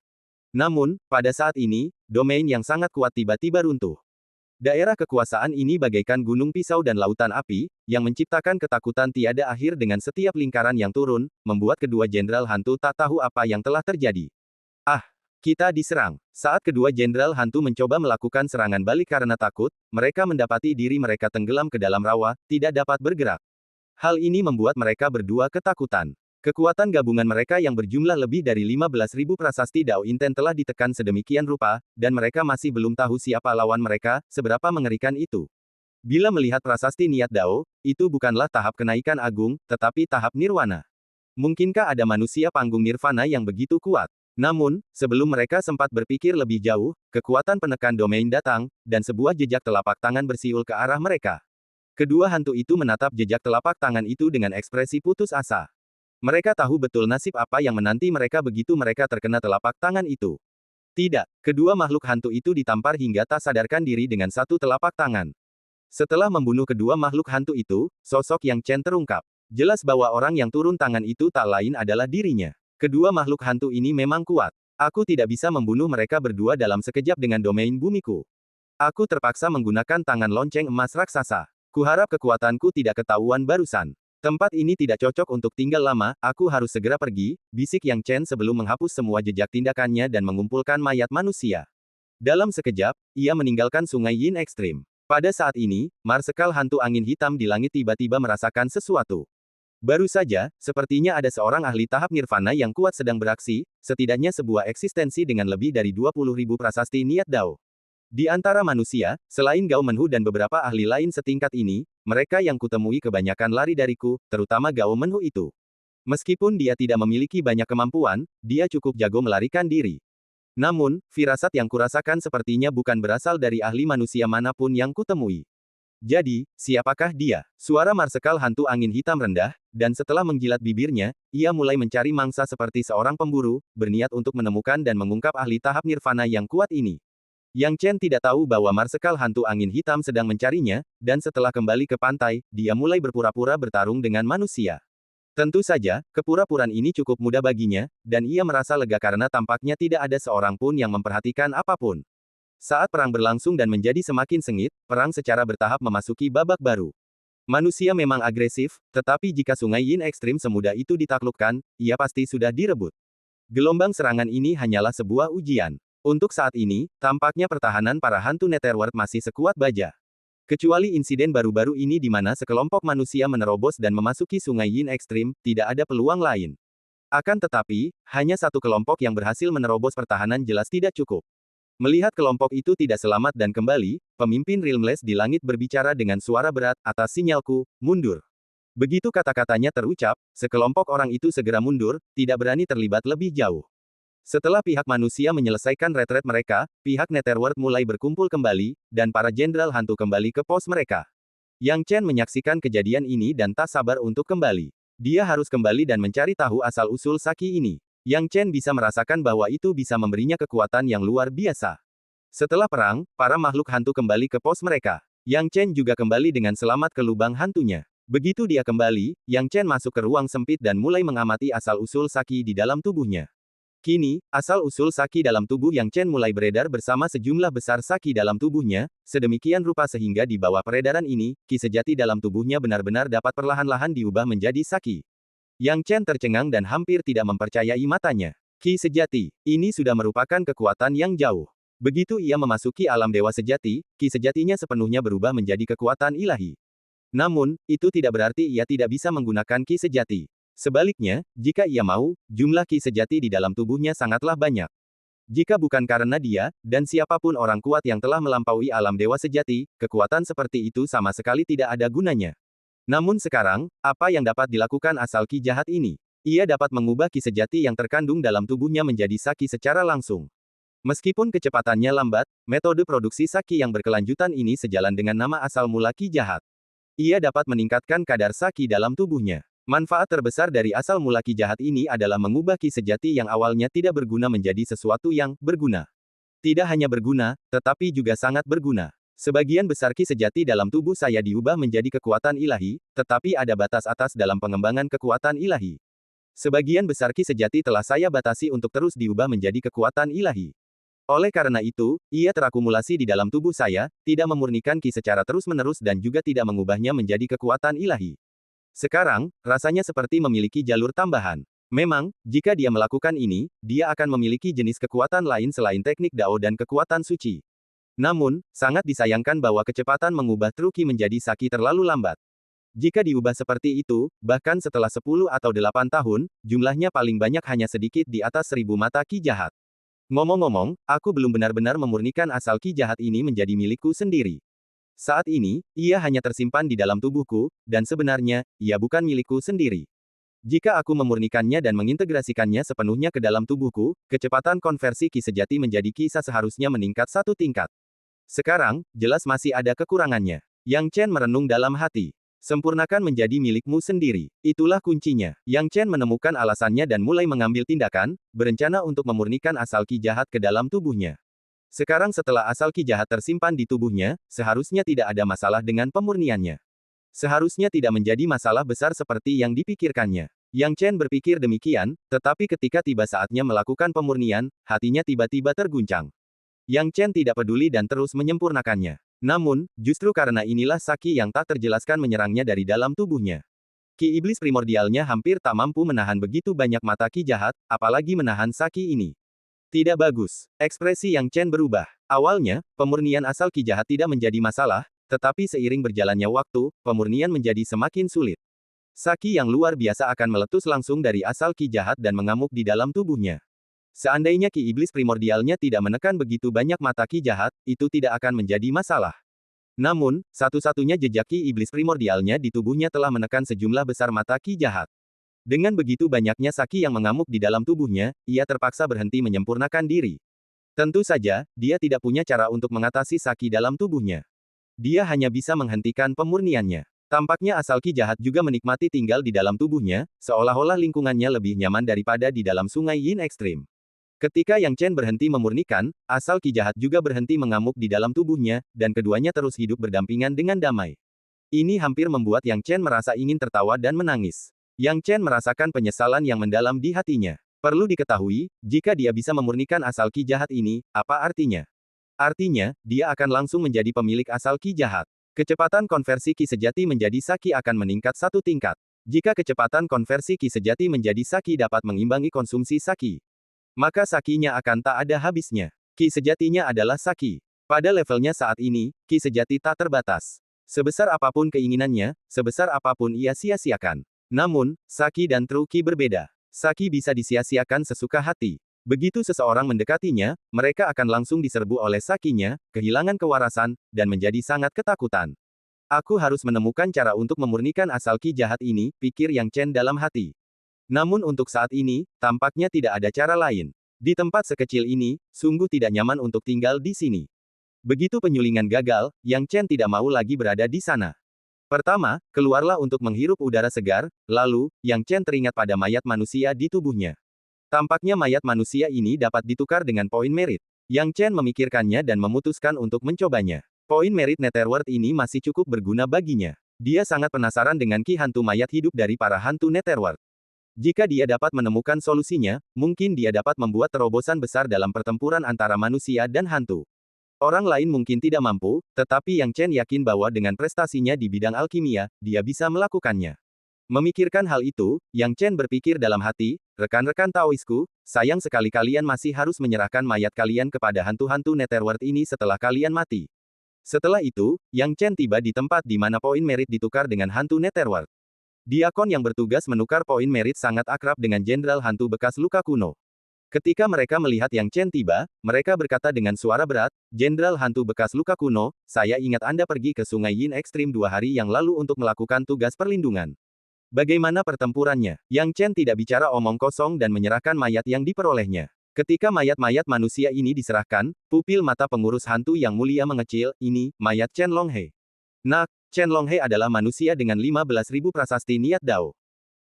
Namun, pada saat ini, domain yang sangat kuat tiba-tiba runtuh. Daerah kekuasaan ini bagaikan gunung pisau dan lautan api, yang menciptakan ketakutan tiada akhir dengan setiap lingkaran yang turun, membuat kedua jenderal hantu tak tahu apa yang telah terjadi. Ah, kita diserang. Saat kedua jenderal hantu mencoba melakukan serangan balik karena takut, mereka mendapati diri mereka tenggelam ke dalam rawa, tidak dapat bergerak. Hal ini membuat mereka berdua ketakutan. Kekuatan gabungan mereka yang berjumlah lebih dari 15.000 prasasti Dao Inten telah ditekan sedemikian rupa, dan mereka masih belum tahu siapa lawan mereka, seberapa mengerikan itu. Bila melihat prasasti niat Dao, itu bukanlah tahap kenaikan agung, tetapi tahap nirwana. Mungkinkah ada manusia panggung nirvana yang begitu kuat? Namun, sebelum mereka sempat berpikir lebih jauh, kekuatan penekan domain datang, dan sebuah jejak telapak tangan bersiul ke arah mereka. Kedua hantu itu menatap jejak telapak tangan itu dengan ekspresi putus asa. Mereka tahu betul nasib apa yang menanti mereka begitu mereka terkena telapak tangan itu. Tidak, kedua makhluk hantu itu ditampar hingga tak sadarkan diri dengan satu telapak tangan. Setelah membunuh kedua makhluk hantu itu, sosok Yang Chen terungkap. Jelas bahwa orang yang turun tangan itu tak lain adalah dirinya. Kedua makhluk hantu ini memang kuat. Aku tidak bisa membunuh mereka berdua dalam sekejap dengan domain bumiku. Aku terpaksa menggunakan tangan lonceng emas raksasa. Kuharap kekuatanku tidak ketahuan barusan. Tempat ini tidak cocok untuk tinggal lama, aku harus segera pergi, bisik Yang Chen sebelum menghapus semua jejak tindakannya dan mengumpulkan mayat manusia. Dalam sekejap, ia meninggalkan Sungai Yin Ekstrim. Pada saat ini, Marsekal hantu angin hitam di langit tiba-tiba merasakan sesuatu. Baru saja, sepertinya ada seorang ahli tahap nirvana yang kuat sedang beraksi, setidaknya sebuah eksistensi dengan lebih dari 20.000 prasasti niat Dao. Di antara manusia, selain Gao Menhu dan beberapa ahli lain setingkat ini, mereka yang kutemui kebanyakan lari dariku, terutama Gao Menhu itu. Meskipun dia tidak memiliki banyak kemampuan, dia cukup jago melarikan diri. Namun, firasat yang kurasakan sepertinya bukan berasal dari ahli manusia manapun yang kutemui. Jadi, siapakah dia? Suara Marsekal hantu angin hitam rendah, dan setelah menjilat bibirnya, ia mulai mencari mangsa seperti seorang pemburu, berniat untuk menemukan dan mengungkap ahli tahap nirvana yang kuat ini. Yang Chen tidak tahu bahwa Marsekal hantu angin hitam sedang mencarinya, dan setelah kembali ke pantai, dia mulai berpura-pura bertarung dengan manusia. Tentu saja, kepura-puraan ini cukup mudah baginya, dan ia merasa lega karena tampaknya tidak ada seorang pun yang memperhatikan apapun. Saat perang berlangsung dan menjadi semakin sengit, perang secara bertahap memasuki babak baru. Manusia memang agresif, tetapi jika Sungai Yin Ekstrim semudah itu ditaklukkan, ia pasti sudah direbut. Gelombang serangan ini hanyalah sebuah ujian. Untuk saat ini, tampaknya pertahanan para hantu Netherworld masih sekuat baja. Kecuali insiden baru-baru ini di mana sekelompok manusia menerobos dan memasuki Sungai Yin Ekstrim, tidak ada peluang lain. Akan tetapi, hanya satu kelompok yang berhasil menerobos pertahanan jelas tidak cukup. Melihat kelompok itu tidak selamat dan kembali, pemimpin Realmless di langit berbicara dengan suara berat, atas sinyalku, mundur. Begitu kata-katanya terucap, sekelompok orang itu segera mundur, tidak berani terlibat lebih jauh. Setelah pihak manusia menyelesaikan retret mereka, pihak Netherworld mulai berkumpul kembali, dan para jenderal hantu kembali ke pos mereka. Yang Chen menyaksikan kejadian ini dan tak sabar untuk kembali. Dia harus kembali dan mencari tahu asal-usul Saki ini. Yang Chen bisa merasakan bahwa itu bisa memberinya kekuatan yang luar biasa. Setelah perang, para makhluk hantu kembali ke pos mereka. Yang Chen juga kembali dengan selamat ke lubang hantunya. Begitu dia kembali, Yang Chen masuk ke ruang sempit dan mulai mengamati asal-usul Saki di dalam tubuhnya. Kini, asal-usul Saki dalam tubuh Yang Chen mulai beredar bersama sejumlah besar Saki dalam tubuhnya, sedemikian rupa sehingga di bawah peredaran ini, Ki sejati dalam tubuhnya benar-benar dapat perlahan-lahan diubah menjadi Saki. Yang Chen tercengang dan hampir tidak mempercayai matanya. Ki sejati, ini sudah merupakan kekuatan yang jauh. Begitu ia memasuki alam dewa sejati, Ki sejatinya sepenuhnya berubah menjadi kekuatan ilahi. Namun, itu tidak berarti ia tidak bisa menggunakan Ki sejati. Sebaliknya, jika ia mau, jumlah Ki sejati di dalam tubuhnya sangatlah banyak. Jika bukan karena dia, dan siapapun orang kuat yang telah melampaui alam dewa sejati, kekuatan seperti itu sama sekali tidak ada gunanya. Namun sekarang, apa yang dapat dilakukan asal Ki jahat ini? Ia dapat mengubah Ki sejati yang terkandung dalam tubuhnya menjadi Saki secara langsung. Meskipun kecepatannya lambat, metode produksi Saki yang berkelanjutan ini sejalan dengan nama asal mula Ki jahat. Ia dapat meningkatkan kadar Saki dalam tubuhnya. Manfaat terbesar dari asal mula Ki jahat ini adalah mengubah Ki sejati yang awalnya tidak berguna menjadi sesuatu yang berguna. Tidak hanya berguna, tetapi juga sangat berguna. Sebagian besar Ki sejati dalam tubuh saya diubah menjadi kekuatan ilahi, tetapi ada batas atas dalam pengembangan kekuatan ilahi. Sebagian besar Ki sejati telah saya batasi untuk terus diubah menjadi kekuatan ilahi. Oleh karena itu, ia terakumulasi di dalam tubuh saya, tidak memurnikan Ki secara terus-menerus dan juga tidak mengubahnya menjadi kekuatan ilahi. Sekarang, rasanya seperti memiliki jalur tambahan. Memang, jika dia melakukan ini, dia akan memiliki jenis kekuatan lain selain teknik Dao dan kekuatan suci. Namun, sangat disayangkan bahwa kecepatan mengubah Truki menjadi Saki terlalu lambat. Jika diubah seperti itu, bahkan setelah 10 atau 8 tahun, jumlahnya paling banyak hanya sedikit di atas 1000 mata Ki jahat. Ngomong-ngomong, aku belum benar-benar memurnikan asal Ki jahat ini menjadi milikku sendiri. Saat ini, ia hanya tersimpan di dalam tubuhku, dan sebenarnya, ia bukan milikku sendiri. Jika aku memurnikannya dan mengintegrasikannya sepenuhnya ke dalam tubuhku, kecepatan konversi Ki sejati menjadi Ki seharusnya meningkat satu tingkat. Sekarang, jelas masih ada kekurangannya. Yang Chen merenung dalam hati. Sempurnakan menjadi milikmu sendiri. Itulah kuncinya. Yang Chen menemukan alasannya dan mulai mengambil tindakan, berencana untuk memurnikan asal Ki jahat ke dalam tubuhnya. Sekarang setelah asal Ki jahat tersimpan di tubuhnya, seharusnya tidak ada masalah dengan pemurniannya. Seharusnya tidak menjadi masalah besar seperti yang dipikirkannya. Yang Chen berpikir demikian, tetapi ketika tiba saatnya melakukan pemurnian, hatinya tiba-tiba terguncang. Yang Chen tidak peduli dan terus menyempurnakannya. Namun, justru karena inilah Saki yang tak terjelaskan menyerangnya dari dalam tubuhnya. Ki iblis primordialnya hampir tak mampu menahan begitu banyak mata Ki jahat, apalagi menahan Saki ini. Tidak bagus. Ekspresi Yang Chen berubah. Awalnya, pemurnian asal ki jahat tidak menjadi masalah, tetapi seiring berjalannya waktu, pemurnian menjadi semakin sulit. Saki yang luar biasa akan meletus langsung dari asal ki jahat dan mengamuk di dalam tubuhnya. Seandainya ki iblis primordialnya tidak menekan begitu banyak mata ki jahat, itu tidak akan menjadi masalah. Namun, satu-satunya jejak ki iblis primordialnya di tubuhnya telah menekan sejumlah besar mata ki jahat. Dengan begitu banyaknya saki yang mengamuk di dalam tubuhnya, ia terpaksa berhenti menyempurnakan diri. Tentu saja, dia tidak punya cara untuk mengatasi saki dalam tubuhnya. Dia hanya bisa menghentikan pemurniannya. Tampaknya asal ki jahat juga menikmati tinggal di dalam tubuhnya, seolah-olah lingkungannya lebih nyaman daripada di dalam sungai Yin ekstrim. Ketika Yang Chen berhenti memurnikan, asal ki jahat juga berhenti mengamuk di dalam tubuhnya, dan keduanya terus hidup berdampingan dengan damai. Ini hampir membuat Yang Chen merasa ingin tertawa dan menangis. Yang Chen merasakan penyesalan yang mendalam di hatinya. Perlu diketahui, jika dia bisa memurnikan asal ki jahat ini, apa artinya? Artinya, dia akan langsung menjadi pemilik asal ki jahat. Kecepatan konversi ki sejati menjadi saki akan meningkat satu tingkat. Jika kecepatan konversi ki sejati menjadi saki dapat mengimbangi konsumsi saki, maka sakinya akan tak ada habisnya. Ki sejatinya adalah saki. Pada levelnya saat ini, ki sejati tak terbatas. Sebesar apapun keinginannya, sebesar apapun ia sia-siakan. Namun, saki dan true ki berbeda. Saki bisa disia-siakan sesuka hati. Begitu seseorang mendekatinya, mereka akan langsung diserbu oleh sakinya, kehilangan kewarasan, dan menjadi sangat ketakutan. Aku harus menemukan cara untuk memurnikan asal ki jahat ini, pikir Yang Chen dalam hati. Namun untuk saat ini, tampaknya tidak ada cara lain. Di tempat sekecil ini, sungguh tidak nyaman untuk tinggal di sini. Begitu penyulingan gagal, Yang Chen tidak mau lagi berada di sana. Pertama, keluarlah untuk menghirup udara segar, lalu, Yang Chen teringat pada mayat manusia di tubuhnya. Tampaknya mayat manusia ini dapat ditukar dengan poin merit. Yang Chen memikirkannya dan memutuskan untuk mencobanya. Poin merit Netherworld ini masih cukup berguna baginya. Dia sangat penasaran dengan ki hantu mayat hidup dari para hantu Netherworld. Jika dia dapat menemukan solusinya, mungkin dia dapat membuat terobosan besar dalam pertempuran antara manusia dan hantu. Orang lain mungkin tidak mampu, tetapi Yang Chen yakin bahwa dengan prestasinya di bidang alkimia, dia bisa melakukannya. Memikirkan hal itu, Yang Chen berpikir dalam hati, rekan-rekan Taoisku, sayang sekali kalian masih harus menyerahkan mayat kalian kepada hantu-hantu Netherworld ini setelah kalian mati. Setelah itu, Yang Chen tiba di tempat di mana poin merit ditukar dengan hantu Netherworld. Diakon yang bertugas menukar poin merit sangat akrab dengan jenderal hantu bekas luka kuno. Ketika mereka melihat Yang Chen tiba, mereka berkata dengan suara berat, "Jenderal hantu bekas luka kuno, saya ingat Anda pergi ke Sungai Yin Ekstrim 2 hari yang lalu untuk melakukan tugas perlindungan. Bagaimana pertempurannya?" Yang Chen tidak bicara omong kosong dan menyerahkan mayat yang diperolehnya. Ketika mayat-mayat manusia ini diserahkan, pupil mata pengurus hantu yang mulia mengecil, "Ini, mayat Chen Longhe." Nak, Chen Longhe adalah manusia dengan 15.000 prasasti niat Dao.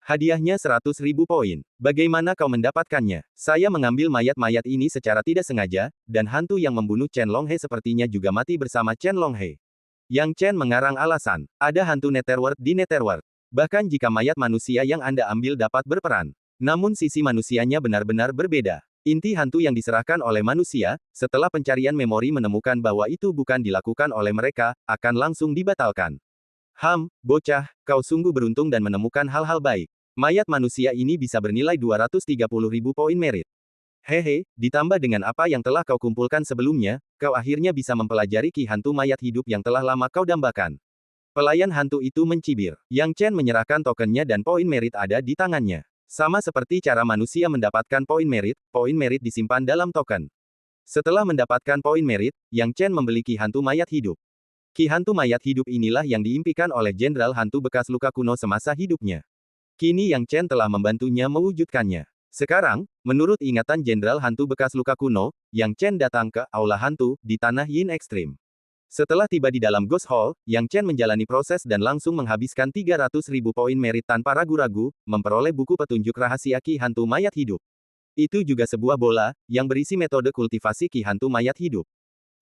Hadiahnya 100.000 poin. Bagaimana kau mendapatkannya? Saya mengambil mayat-mayat ini secara tidak sengaja, dan hantu yang membunuh Chen Longhe sepertinya juga mati bersama Chen Longhe. Yang Chen mengarang alasan. Ada hantu Netherworld di Netherworld. Bahkan jika mayat manusia yang Anda ambil dapat berperan. Namun sisi manusianya benar-benar berbeda. Inti hantu yang diserahkan oleh manusia, setelah pencarian memori menemukan bahwa itu bukan dilakukan oleh mereka, akan langsung dibatalkan. Bocah, kau sungguh beruntung dan menemukan hal-hal baik. Mayat manusia ini bisa bernilai 230.000 poin merit. Hehe, ditambah dengan apa yang telah kau kumpulkan sebelumnya, kau akhirnya bisa mempelajari ki hantu mayat hidup yang telah lama kau dambakan. Pelayan hantu itu mencibir. Yang Chen menyerahkan tokennya dan poin merit ada di tangannya. Sama seperti cara manusia mendapatkan poin merit disimpan dalam token. Setelah mendapatkan poin merit, Yang Chen membeli ki hantu mayat hidup. Ki hantu mayat hidup inilah yang diimpikan oleh jenderal hantu bekas luka kuno semasa hidupnya. Kini Yang Chen telah membantunya mewujudkannya. Sekarang, menurut ingatan jenderal hantu bekas luka kuno, Yang Chen datang ke Aula Hantu di Tanah Yin Ekstrim. Setelah tiba di dalam Ghost Hall, Yang Chen menjalani proses dan langsung menghabiskan 300.000 poin merit tanpa ragu-ragu, memperoleh buku petunjuk rahasia ki hantu mayat hidup. Itu juga sebuah bola, yang berisi metode kultivasi ki hantu mayat hidup.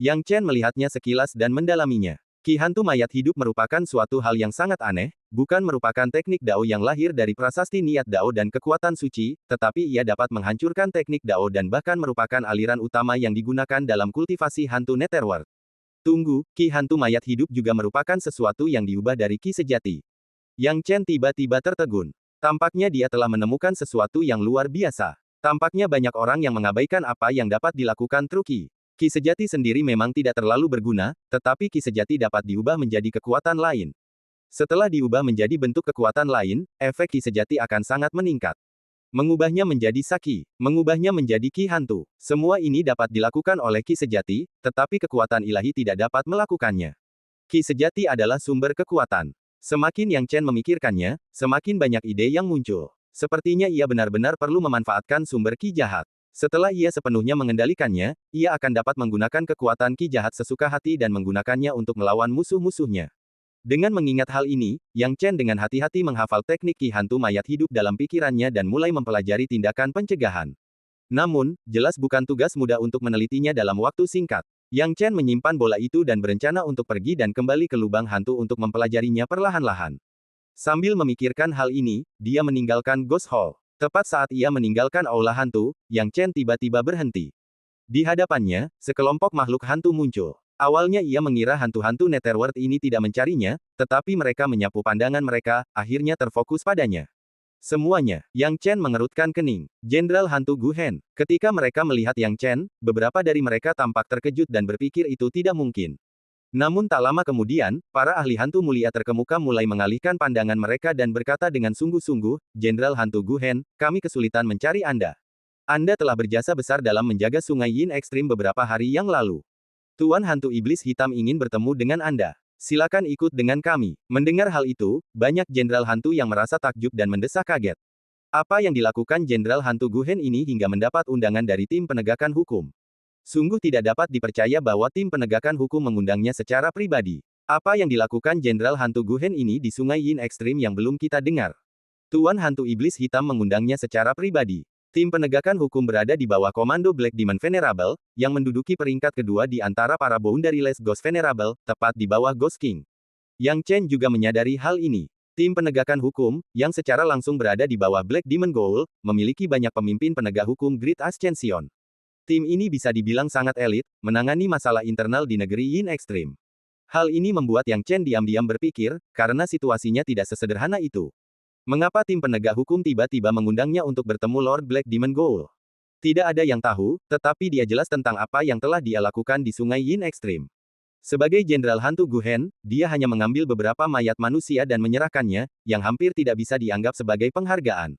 Yang Chen melihatnya sekilas dan mendalaminya. Ki hantu mayat hidup merupakan suatu hal yang sangat aneh, bukan merupakan teknik Dao yang lahir dari prasasti niat Dao dan kekuatan suci, tetapi ia dapat menghancurkan teknik Dao dan bahkan merupakan aliran utama yang digunakan dalam kultivasi hantu Netherworld. Tunggu, ki hantu mayat hidup juga merupakan sesuatu yang diubah dari ki sejati. Yang Chen tiba-tiba tertegun. Tampaknya dia telah menemukan sesuatu yang luar biasa. Tampaknya banyak orang yang mengabaikan apa yang dapat dilakukan Truki. Ki sejati sendiri memang tidak terlalu berguna, tetapi ki sejati dapat diubah menjadi kekuatan lain. Setelah diubah menjadi bentuk kekuatan lain, efek ki sejati akan sangat meningkat. Mengubahnya menjadi saki, mengubahnya menjadi ki hantu. Semua ini dapat dilakukan oleh ki sejati, tetapi kekuatan ilahi tidak dapat melakukannya. Ki sejati adalah sumber kekuatan. Semakin Yang Chen memikirkannya, semakin banyak ide yang muncul. Sepertinya ia benar-benar perlu memanfaatkan sumber ki jahat. Setelah ia sepenuhnya mengendalikannya, ia akan dapat menggunakan kekuatan ki jahat sesuka hati dan menggunakannya untuk melawan musuh-musuhnya. Dengan mengingat hal ini, Yang Chen dengan hati-hati menghafal teknik ki hantu mayat hidup dalam pikirannya dan mulai mempelajari tindakan pencegahan. Namun, jelas bukan tugas mudah untuk menelitinya dalam waktu singkat. Yang Chen menyimpan bola itu dan berencana untuk pergi dan kembali ke lubang hantu untuk mempelajarinya perlahan-lahan. Sambil memikirkan hal ini, dia meninggalkan Ghost Hall. Tepat saat ia meninggalkan aula hantu, Yang Chen tiba-tiba berhenti. Di hadapannya, sekelompok makhluk hantu muncul. Awalnya ia mengira hantu-hantu Netherworld ini tidak mencarinya, tetapi mereka menyapu pandangan mereka, akhirnya terfokus padanya. Semuanya, Yang Chen mengerutkan kening. Jenderal Hantu Gu Hen. Ketika mereka melihat Yang Chen, beberapa dari mereka tampak terkejut dan berpikir itu tidak mungkin. Namun tak lama kemudian, para ahli hantu mulia terkemuka mulai mengalihkan pandangan mereka dan berkata dengan sungguh-sungguh, Jenderal Hantu Gu Hen, kami kesulitan mencari Anda. Anda telah berjasa besar dalam menjaga sungai Yin Ekstrim beberapa hari yang lalu. Tuan Hantu Iblis Hitam ingin bertemu dengan Anda. Silakan ikut dengan kami. Mendengar hal itu, banyak jenderal hantu yang merasa takjub dan mendesak kaget. Apa yang dilakukan Jenderal Hantu Gu Hen ini hingga mendapat undangan dari tim penegakan hukum? Sungguh tidak dapat dipercaya bahwa tim penegakan hukum mengundangnya secara pribadi. Apa yang dilakukan Jenderal Hantu Gu Hen ini di Sungai Yin Ekstrim yang belum kita dengar? Tuan Hantu Iblis Hitam mengundangnya secara pribadi. Tim penegakan hukum berada di bawah komando Black Demon Venerable, yang menduduki peringkat kedua di antara para Boundaryless Ghost Venerable, tepat di bawah Ghost King. Yang Chen juga menyadari hal ini. Tim penegakan hukum, yang secara langsung berada di bawah Black Demon Ghoul, memiliki banyak pemimpin penegak hukum Great Ascension. Tim ini bisa dibilang sangat elit, menangani masalah internal di negeri Yin Ekstrim. Hal ini membuat Yang Chen diam-diam berpikir, karena situasinya tidak sesederhana itu. Mengapa tim penegak hukum tiba-tiba mengundangnya untuk bertemu Lord Black Demon Ghoul? Tidak ada yang tahu, tetapi dia jelas tentang apa yang telah dia lakukan di Sungai Yin Ekstrim. Sebagai Jenderal Hantu Gu Hen, dia hanya mengambil beberapa mayat manusia dan menyerahkannya, yang hampir tidak bisa dianggap sebagai penghargaan.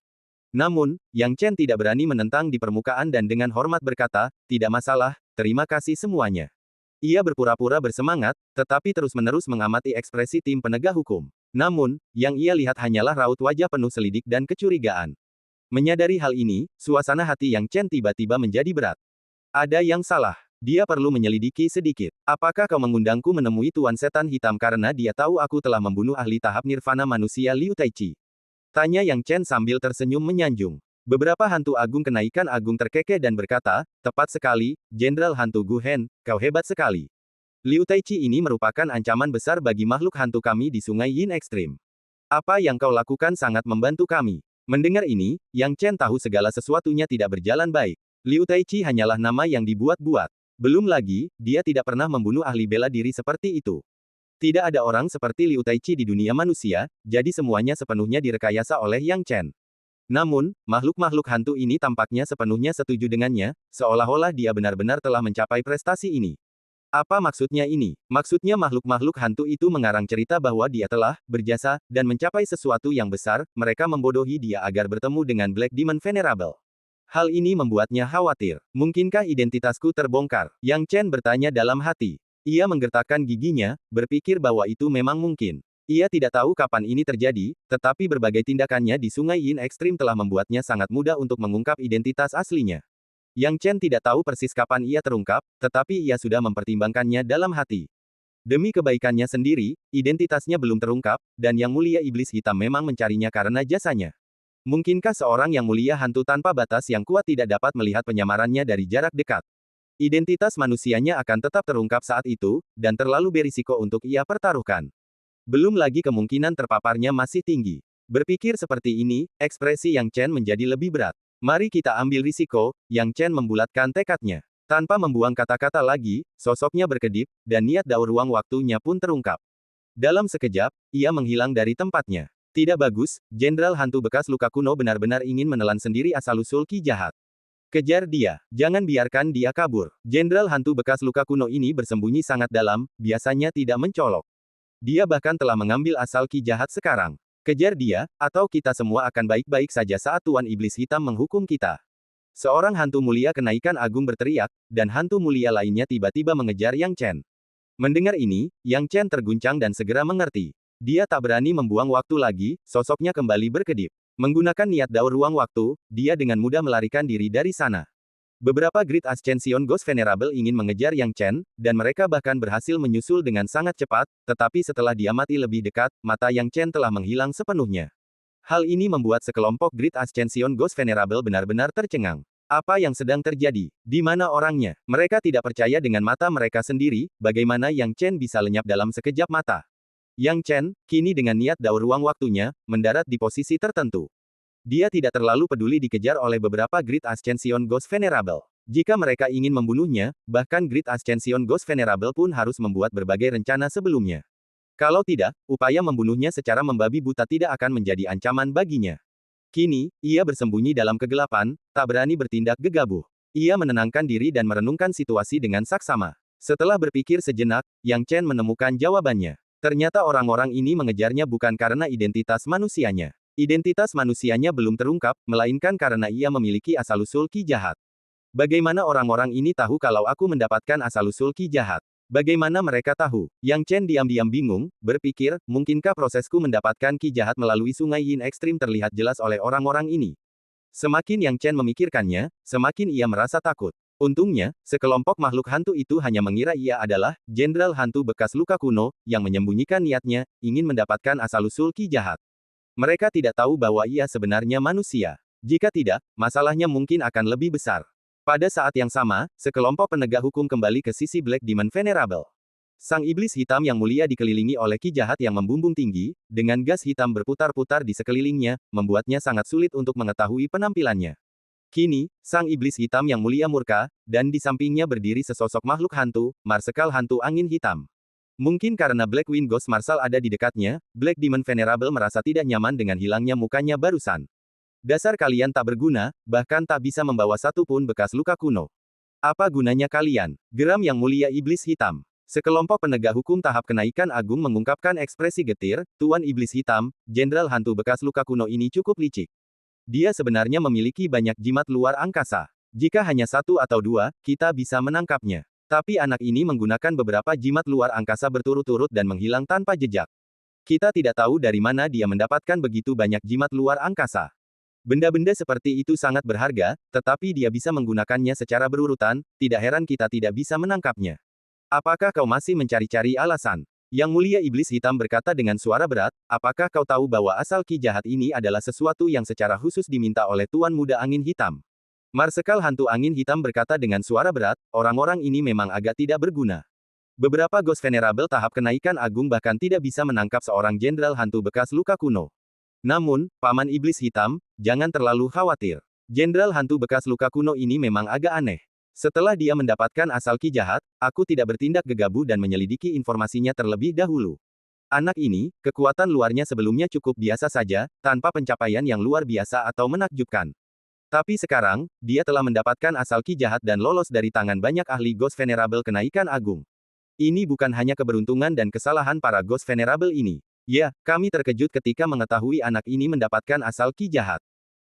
Namun, Yang Chen tidak berani menentang di permukaan dan dengan hormat berkata, tidak masalah, terima kasih semuanya. Ia berpura-pura bersemangat, tetapi terus-menerus mengamati ekspresi tim penegak hukum. Namun, yang ia lihat hanyalah raut wajah penuh selidik dan kecurigaan. Menyadari hal ini, suasana hati Yang Chen tiba-tiba menjadi berat. Ada yang salah. Dia perlu menyelidiki sedikit. Apakah kau mengundangku menemui Tuan Setan Hitam karena dia tahu aku telah membunuh ahli tahap nirvana manusia Liu Taichi? Tanya Yang Chen sambil tersenyum menyanjung. Beberapa hantu agung kenaikan agung terkekeh dan berkata, tepat sekali, Jenderal Hantu Gu Hen, kau hebat sekali. Liu Taichi ini merupakan ancaman besar bagi makhluk hantu kami di Sungai Yin Ekstrim. Apa yang kau lakukan sangat membantu kami. Mendengar ini, Yang Chen tahu segala sesuatunya tidak berjalan baik. Liu Taichi hanyalah nama yang dibuat-buat. Belum lagi, dia tidak pernah membunuh ahli bela diri seperti itu. Tidak ada orang seperti Liu Taichi di dunia manusia, jadi semuanya sepenuhnya direkayasa oleh Yang Chen. Namun, makhluk-makhluk hantu ini tampaknya sepenuhnya setuju dengannya, seolah-olah dia benar-benar telah mencapai prestasi ini. Apa maksudnya ini? Maksudnya makhluk-makhluk hantu itu mengarang cerita bahwa dia telah berjasa dan mencapai sesuatu yang besar, mereka membodohi dia agar bertemu dengan Black Demon Venerable. Hal ini membuatnya khawatir. Mungkinkah identitasku terbongkar? Yang Chen bertanya dalam hati. Ia menggertakkan giginya, berpikir bahwa itu memang mungkin. Ia tidak tahu kapan ini terjadi, tetapi berbagai tindakannya di Sungai Yin Ekstrim telah membuatnya sangat mudah untuk mengungkap identitas aslinya. Yang Chen tidak tahu persis kapan ia terungkap, tetapi ia sudah mempertimbangkannya dalam hati. Demi kebaikannya sendiri, identitasnya belum terungkap, dan Yang Mulia Iblis Hitam memang mencarinya karena jasanya. Mungkinkah seorang Yang Mulia Hantu tanpa batas yang kuat tidak dapat melihat penyamarannya dari jarak dekat? Identitas manusianya akan tetap terungkap saat itu, dan terlalu berisiko untuk ia pertaruhkan. Belum lagi kemungkinan terpaparnya masih tinggi. Berpikir seperti ini, ekspresi Yang Chen menjadi lebih berat. Mari kita ambil risiko, Yang Chen membulatkan tekadnya. Tanpa membuang kata-kata lagi, sosoknya berkedip, dan niat daur ruang waktunya pun terungkap. Dalam sekejap, ia menghilang dari tempatnya. Tidak bagus, Jenderal Hantu bekas luka kuno benar-benar ingin menelan sendiri asal-usul ki jahat. Kejar dia. Jangan biarkan dia kabur. Jenderal hantu bekas luka kuno ini bersembunyi sangat dalam, biasanya tidak mencolok. Dia bahkan telah mengambil asal ki jahat sekarang. Kejar dia, atau kita semua akan baik-baik saja saat Tuan Iblis Hitam menghukum kita. Seorang hantu mulia kenaikan agung berteriak, dan hantu mulia lainnya tiba-tiba mengejar Yang Chen. Mendengar ini, Yang Chen terguncang dan segera mengerti. Dia tak berani membuang waktu lagi, sosoknya kembali berkedip. Menggunakan niat daur ruang waktu, dia dengan mudah melarikan diri dari sana. Beberapa Great Ascension Ghost Venerable ingin mengejar Yang Chen, dan mereka bahkan berhasil menyusul dengan sangat cepat, tetapi setelah dia mati lebih dekat, mata Yang Chen telah menghilang sepenuhnya. Hal ini membuat sekelompok Great Ascension Ghost Venerable benar-benar tercengang. Apa yang sedang terjadi? Di mana orangnya? Mereka tidak percaya dengan mata mereka sendiri, bagaimana Yang Chen bisa lenyap dalam sekejap mata. Yang Chen, kini dengan niat daur ruang waktunya, mendarat di posisi tertentu. Dia tidak terlalu peduli dikejar oleh beberapa Great Ascension Ghost Venerable. Jika mereka ingin membunuhnya, bahkan Great Ascension Ghost Venerable pun harus membuat berbagai rencana sebelumnya. Kalau tidak, upaya membunuhnya secara membabi buta tidak akan menjadi ancaman baginya. Kini, ia bersembunyi dalam kegelapan, tak berani bertindak gegabah. Ia menenangkan diri dan merenungkan situasi dengan saksama. Setelah berpikir sejenak, Yang Chen menemukan jawabannya. Ternyata orang-orang ini mengejarnya bukan karena identitas manusianya. Identitas manusianya belum terungkap, melainkan karena ia memiliki asal-usul ki jahat. Bagaimana orang-orang ini tahu kalau aku mendapatkan asal-usul ki jahat? Bagaimana mereka tahu? Yang Chen diam-diam bingung, berpikir, mungkinkah prosesku mendapatkan ki jahat melalui sungai Yin ekstrim terlihat jelas oleh orang-orang ini? Semakin Yang Chen memikirkannya, semakin ia merasa takut. Untungnya, sekelompok makhluk hantu itu hanya mengira ia adalah jenderal hantu bekas luka kuno, yang menyembunyikan niatnya, ingin mendapatkan asal-usul ki jahat. Mereka tidak tahu bahwa ia sebenarnya manusia. Jika tidak, masalahnya mungkin akan lebih besar. Pada saat yang sama, sekelompok penegak hukum kembali ke sisi Black Demon Venerable. Sang iblis hitam yang mulia dikelilingi oleh ki jahat yang membumbung tinggi, dengan gas hitam berputar-putar di sekelilingnya, membuatnya sangat sulit untuk mengetahui penampilannya. Kini, sang iblis hitam yang mulia murka, dan di sampingnya berdiri sesosok makhluk hantu, Marsekal Hantu Angin Hitam. Mungkin karena Black Wind Ghost Marshal ada di dekatnya, Black Demon Venerable merasa tidak nyaman dengan hilangnya mukanya barusan. Dasar kalian tak berguna, bahkan tak bisa membawa satu pun bekas luka kuno. Apa gunanya kalian? Geram yang mulia iblis hitam. Sekelompok penegak hukum tahap kenaikan agung mengungkapkan ekspresi getir, Tuan Iblis Hitam, jenderal hantu bekas luka kuno ini cukup licik. Dia sebenarnya memiliki banyak jimat luar angkasa. Jika hanya satu atau dua, kita bisa menangkapnya. Tapi anak ini menggunakan beberapa jimat luar angkasa berturut-turut dan menghilang tanpa jejak. Kita tidak tahu dari mana dia mendapatkan begitu banyak jimat luar angkasa. Benda-benda seperti itu sangat berharga, tetapi dia bisa menggunakannya secara berurutan, tidak heran kita tidak bisa menangkapnya. Apakah kau masih mencari-cari alasan? Yang mulia iblis hitam berkata dengan suara berat, apakah kau tahu bahwa asal ki jahat ini adalah sesuatu yang secara khusus diminta oleh Tuan Muda Angin Hitam? Marsekal Hantu Angin Hitam berkata dengan suara berat, orang-orang ini memang agak tidak berguna. Beberapa Ghost Venerable tahap kenaikan agung bahkan tidak bisa menangkap seorang jenderal hantu bekas luka kuno. Namun, Paman Iblis Hitam, jangan terlalu khawatir. Jenderal hantu bekas luka kuno ini memang agak aneh. Setelah dia mendapatkan asal ki jahat, aku tidak bertindak gegabah dan menyelidiki informasinya terlebih dahulu. Anak ini, kekuatan luarnya sebelumnya cukup biasa saja, tanpa pencapaian yang luar biasa atau menakjubkan. Tapi sekarang, dia telah mendapatkan asal ki jahat dan lolos dari tangan banyak ahli Ghost Venerable kenaikan agung. Ini bukan hanya keberuntungan dan kesalahan para Ghost Venerable ini. Ya, kami terkejut ketika mengetahui anak ini mendapatkan asal ki jahat.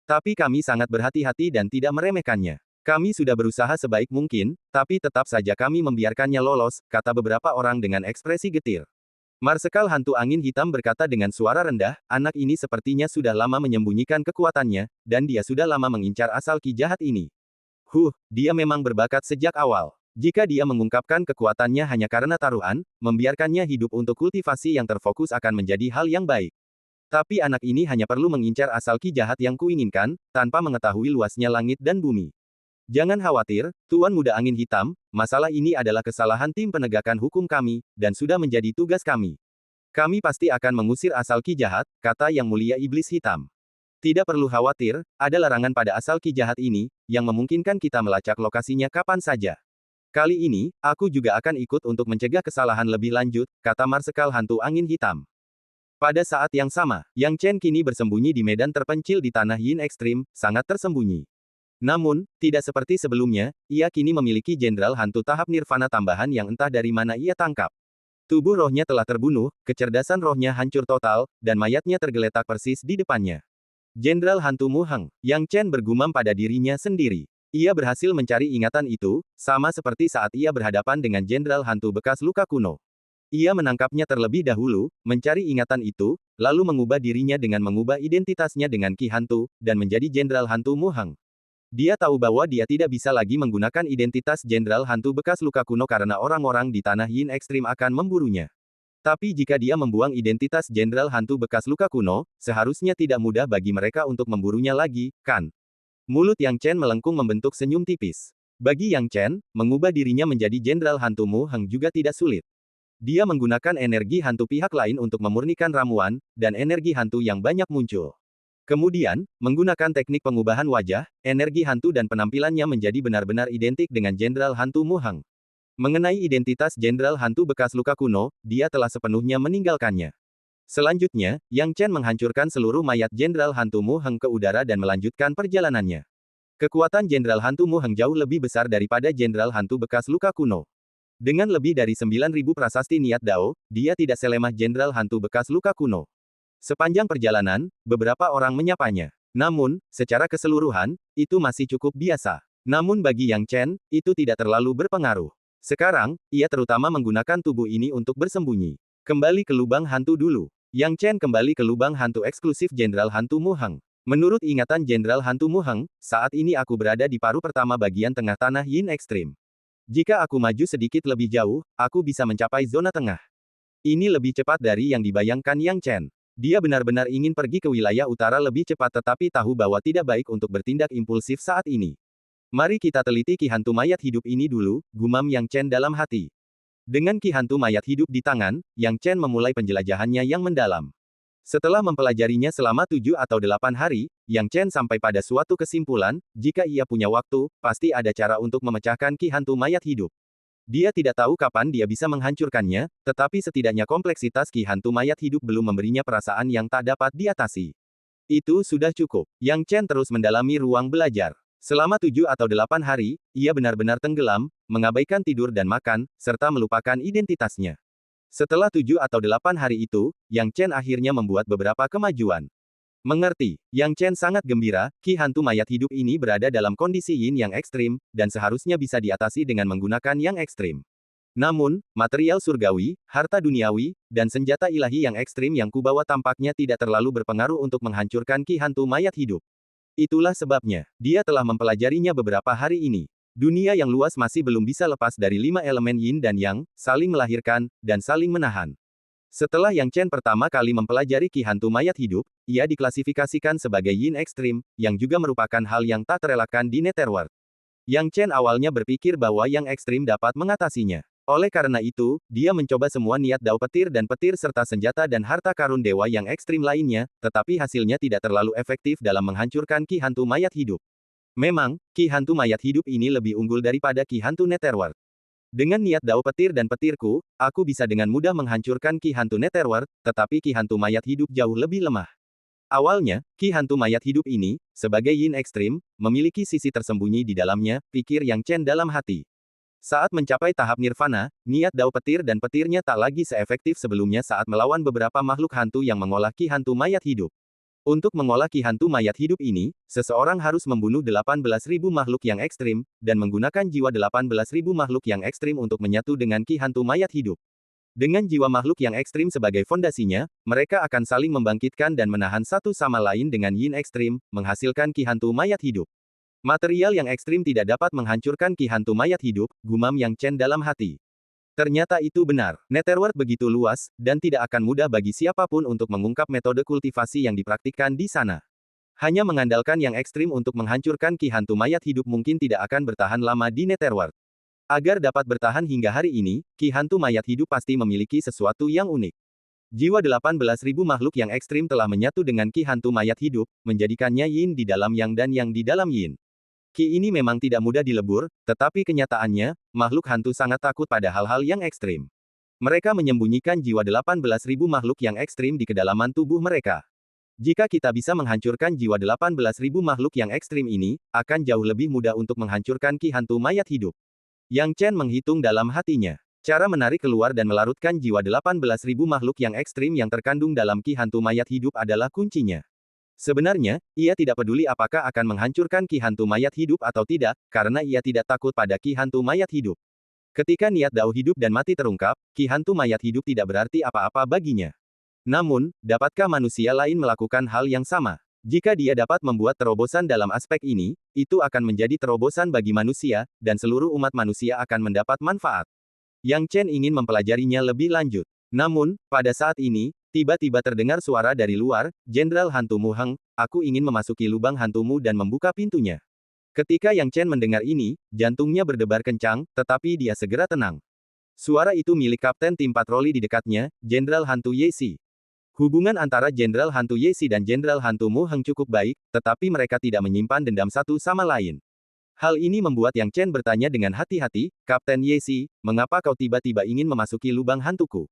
Tapi kami sangat berhati-hati dan tidak meremehkannya. Kami sudah berusaha sebaik mungkin, tapi tetap saja kami membiarkannya lolos, kata beberapa orang dengan ekspresi getir. Marsekal Hantu Angin Hitam berkata dengan suara rendah, anak ini sepertinya sudah lama menyembunyikan kekuatannya, dan dia sudah lama mengincar asal ki jahat ini. Dia memang berbakat sejak awal. Jika dia mengungkapkan kekuatannya hanya karena taruhan, membiarkannya hidup untuk kultivasi yang terfokus akan menjadi hal yang baik. Tapi anak ini hanya perlu mengincar asal ki jahat yang kuinginkan, tanpa mengetahui luasnya langit dan bumi. Jangan khawatir, Tuan Muda Angin Hitam, masalah ini adalah kesalahan tim penegakan hukum kami, dan sudah menjadi tugas kami. Kami pasti akan mengusir asal ki jahat, kata Yang Mulia Iblis Hitam. Tidak perlu khawatir, ada larangan pada asal ki jahat ini, yang memungkinkan kita melacak lokasinya kapan saja. Kali ini, aku juga akan ikut untuk mencegah kesalahan lebih lanjut, kata Marsekal Hantu Angin Hitam. Pada saat yang sama, Yang Chen kini bersembunyi di medan terpencil di tanah Yin ekstrim, sangat tersembunyi. Namun, tidak seperti sebelumnya, ia kini memiliki jenderal hantu tahap nirvana tambahan yang entah dari mana ia tangkap. Tubuh rohnya telah terbunuh, kecerdasan rohnya hancur total, dan mayatnya tergeletak persis di depannya. Jenderal hantu Mu Heng, Yang Chen bergumam pada dirinya sendiri. Ia berhasil mencari ingatan itu, sama seperti saat ia berhadapan dengan jenderal hantu bekas luka kuno. Ia menangkapnya terlebih dahulu, mencari ingatan itu, lalu mengubah dirinya dengan mengubah identitasnya dengan Ki Hantu, dan menjadi jenderal hantu Mu Heng. Dia tahu bahwa dia tidak bisa lagi menggunakan identitas jenderal hantu bekas luka kuno karena orang-orang di tanah Yin ekstrim akan memburunya. Tapi jika dia membuang identitas jenderal hantu bekas luka kuno, seharusnya tidak mudah bagi mereka untuk memburunya lagi, kan? Mulut Yang Chen melengkung membentuk senyum tipis. Bagi Yang Chen, mengubah dirinya menjadi jenderal hantu Mu Heng juga tidak sulit. Dia menggunakan energi hantu pihak lain untuk memurnikan ramuan, dan energi hantu yang banyak muncul. Kemudian, menggunakan teknik pengubahan wajah, energi hantu dan penampilannya menjadi benar-benar identik dengan jenderal hantu Mu Heng. Mengenai identitas jenderal hantu bekas luka kuno, dia telah sepenuhnya meninggalkannya. Selanjutnya, Yang Chen menghancurkan seluruh mayat jenderal hantu Mu Heng ke udara dan melanjutkan perjalanannya. Kekuatan jenderal hantu Mu Heng jauh lebih besar daripada jenderal hantu bekas luka kuno. Dengan lebih dari 9.000 prasasti niat Dao, dia tidak selemah jenderal hantu bekas luka kuno. Sepanjang perjalanan, beberapa orang menyapanya. Namun, secara keseluruhan, itu masih cukup biasa. Namun bagi Yang Chen, itu tidak terlalu berpengaruh. Sekarang, ia terutama menggunakan tubuh ini untuk bersembunyi. Kembali ke lubang hantu dulu. Yang Chen kembali ke lubang hantu eksklusif jenderal hantu Mu Heng. Menurut ingatan jenderal hantu Mu Heng, saat ini aku berada di paruh pertama bagian tengah tanah Yin ekstrim. Jika aku maju sedikit lebih jauh, aku bisa mencapai zona tengah. Ini lebih cepat dari yang dibayangkan Yang Chen. Dia benar-benar ingin pergi ke wilayah utara lebih cepat tetapi tahu bahwa tidak baik untuk bertindak impulsif saat ini. Mari kita teliti Ki Hantu Mayat Hidup ini dulu, gumam Yang Chen dalam hati. Dengan Ki Hantu Mayat Hidup di tangan, Yang Chen memulai penjelajahannya yang mendalam. Setelah mempelajarinya selama 7 atau 8 hari, Yang Chen sampai pada suatu kesimpulan, jika ia punya waktu, pasti ada cara untuk memecahkan Ki Hantu Mayat Hidup. Dia tidak tahu kapan dia bisa menghancurkannya, tetapi setidaknya kompleksitas Ki Hantu Mayat Hidup belum memberinya perasaan yang tak dapat diatasi. Itu sudah cukup. Yang Chen terus mendalami ruang belajar. Selama 7 atau 8 hari, ia benar-benar tenggelam, mengabaikan tidur dan makan, serta melupakan identitasnya. Setelah 7 atau 8 hari itu, Yang Chen akhirnya membuat beberapa kemajuan. Mengerti, Yang Chen sangat gembira, Ki Hantu Mayat Hidup ini berada dalam kondisi Yin yang ekstrim, dan seharusnya bisa diatasi dengan menggunakan yang ekstrim. Namun, material surgawi, harta duniawi, dan senjata ilahi yang ekstrim yang kubawa tampaknya tidak terlalu berpengaruh untuk menghancurkan Ki Hantu Mayat Hidup. Itulah sebabnya, dia telah mempelajarinya beberapa hari ini. Dunia yang luas masih belum bisa lepas dari 5 elemen Yin dan Yang, saling melahirkan, dan saling menahan. Setelah Yang Chen pertama kali mempelajari Ki Hantu Mayat Hidup, ia diklasifikasikan sebagai Yin ekstrim, yang juga merupakan hal yang tak terelakkan di Netherworld. Yang Chen awalnya berpikir bahwa yang ekstrim dapat mengatasinya. Oleh karena itu, dia mencoba semua niat Dao petir dan petir serta senjata dan harta karun dewa yang ekstrim lainnya, tetapi hasilnya tidak terlalu efektif dalam menghancurkan Ki Hantu Mayat Hidup. Memang, Ki Hantu Mayat Hidup ini lebih unggul daripada Ki Hantu Netherworld. Dengan niat Dao petir dan petirku, aku bisa dengan mudah menghancurkan Ki Hantu Netherworld, tetapi Ki Hantu Mayat Hidup jauh lebih lemah. Awalnya, Ki Hantu Mayat Hidup ini, sebagai Yin ekstrim, memiliki sisi tersembunyi di dalamnya, pikir Yang Chen dalam hati. Saat mencapai tahap nirvana, niat Dao petir dan petirnya tak lagi seefektif sebelumnya saat melawan beberapa makhluk hantu yang mengolah Ki Hantu Mayat Hidup. Untuk mengolah Ki Hantu Mayat Hidup ini, seseorang harus membunuh 18.000 makhluk yang ekstrim, dan menggunakan jiwa 18.000 makhluk yang ekstrim untuk menyatu dengan Ki Hantu Mayat Hidup. Dengan jiwa makhluk yang ekstrim sebagai fondasinya, mereka akan saling membangkitkan dan menahan satu sama lain dengan Yin ekstrim, menghasilkan Ki Hantu Mayat Hidup. Material yang ekstrim tidak dapat menghancurkan Ki Hantu Mayat Hidup, gumam Yang Chen dalam hati. Ternyata itu benar. Netherworld begitu luas, dan tidak akan mudah bagi siapapun untuk mengungkap metode kultivasi yang dipraktikkan di sana. Hanya mengandalkan yang ekstrim untuk menghancurkan Ki Hantu Mayat Hidup mungkin tidak akan bertahan lama di Netherworld. Agar dapat bertahan hingga hari ini, Ki Hantu Mayat Hidup pasti memiliki sesuatu yang unik. Jiwa 18.000 makhluk yang ekstrim telah menyatu dengan Ki Hantu Mayat Hidup, menjadikannya Yin di dalam Yang dan Yang di dalam Yin. Ki ini memang tidak mudah dilebur, tetapi kenyataannya, makhluk hantu sangat takut pada hal-hal yang ekstrim. Mereka menyembunyikan jiwa 18.000 makhluk yang ekstrim di kedalaman tubuh mereka. Jika kita bisa menghancurkan jiwa 18.000 makhluk yang ekstrim ini, akan jauh lebih mudah untuk menghancurkan ki hantu mayat hidup. Yang Chen menghitung dalam hatinya. Cara menarik keluar dan melarutkan jiwa 18.000 makhluk yang ekstrim yang terkandung dalam ki hantu mayat hidup adalah kuncinya. Sebenarnya, ia tidak peduli apakah akan menghancurkan ki hantu mayat hidup atau tidak, karena ia tidak takut pada ki hantu mayat hidup. Ketika niat Dao hidup dan mati terungkap, ki hantu mayat hidup tidak berarti apa-apa baginya. Namun, dapatkah manusia lain melakukan hal yang sama? Jika dia dapat membuat terobosan dalam aspek ini, itu akan menjadi terobosan bagi manusia, dan seluruh umat manusia akan mendapat manfaat. Yang Chen ingin mempelajarinya lebih lanjut. Namun, pada saat ini, tiba-tiba terdengar suara dari luar, Jenderal Hantu Mu Heng, aku ingin memasuki lubang hantumu dan membuka pintunya. Ketika Yang Chen mendengar ini, jantungnya berdebar kencang, tetapi dia segera tenang. Suara itu milik Kapten tim patroli di dekatnya, Jenderal Hantu Ye Si. Hubungan antara Jenderal Hantu Ye Si dan Jenderal Hantu Mu Heng cukup baik, tetapi mereka tidak menyimpan dendam satu sama lain. Hal ini membuat Yang Chen bertanya dengan hati-hati, Kapten Ye Si, mengapa kau tiba-tiba ingin memasuki lubang hantuku?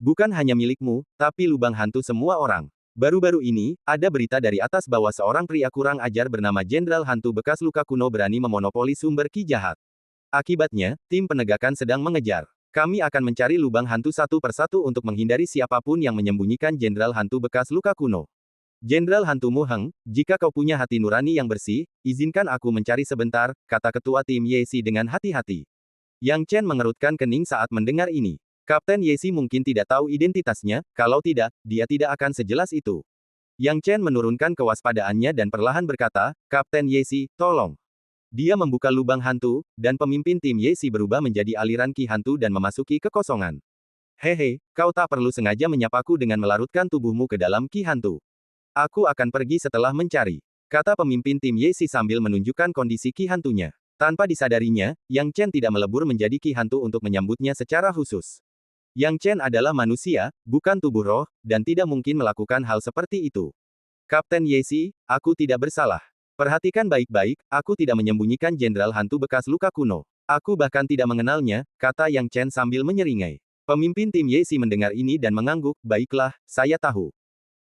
Bukan hanya milikmu, tapi lubang hantu semua orang. Baru-baru ini, ada berita dari atas bahwa seorang pria kurang ajar bernama Jenderal Hantu bekas luka kuno berani memonopoli sumber ki jahat. Akibatnya, tim penegakan sedang mengejar. Kami akan mencari lubang hantu satu persatu untuk menghindari siapapun yang menyembunyikan Jenderal Hantu bekas luka kuno. Jenderal Hantu Mu Heng, jika kau punya hati nurani yang bersih, izinkan aku mencari sebentar, kata ketua tim Ye Si dengan hati-hati. Yang Chen mengerutkan kening saat mendengar ini. Kapten Ye Si mungkin tidak tahu identitasnya, kalau tidak, dia tidak akan sejelas itu. Yang Chen menurunkan kewaspadaannya dan perlahan berkata, Kapten Ye Si, tolong. Dia membuka lubang hantu, dan pemimpin tim Ye Si berubah menjadi aliran ki hantu dan memasuki kekosongan. Hehe, kau tak perlu sengaja menyapaku dengan melarutkan tubuhmu ke dalam ki hantu. Aku akan pergi setelah mencari, kata pemimpin tim Ye Si sambil menunjukkan kondisi ki hantunya. Tanpa disadarinya, Yang Chen tidak melebur menjadi ki hantu untuk menyambutnya secara khusus. Yang Chen adalah manusia, bukan tubuh roh, dan tidak mungkin melakukan hal seperti itu. Kapten Ye Si, aku tidak bersalah. Perhatikan baik-baik, aku tidak menyembunyikan Jenderal Hantu bekas luka kuno. Aku bahkan tidak mengenalnya, kata Yang Chen sambil menyeringai. Pemimpin tim Ye Si mendengar ini dan mengangguk, baiklah, saya tahu.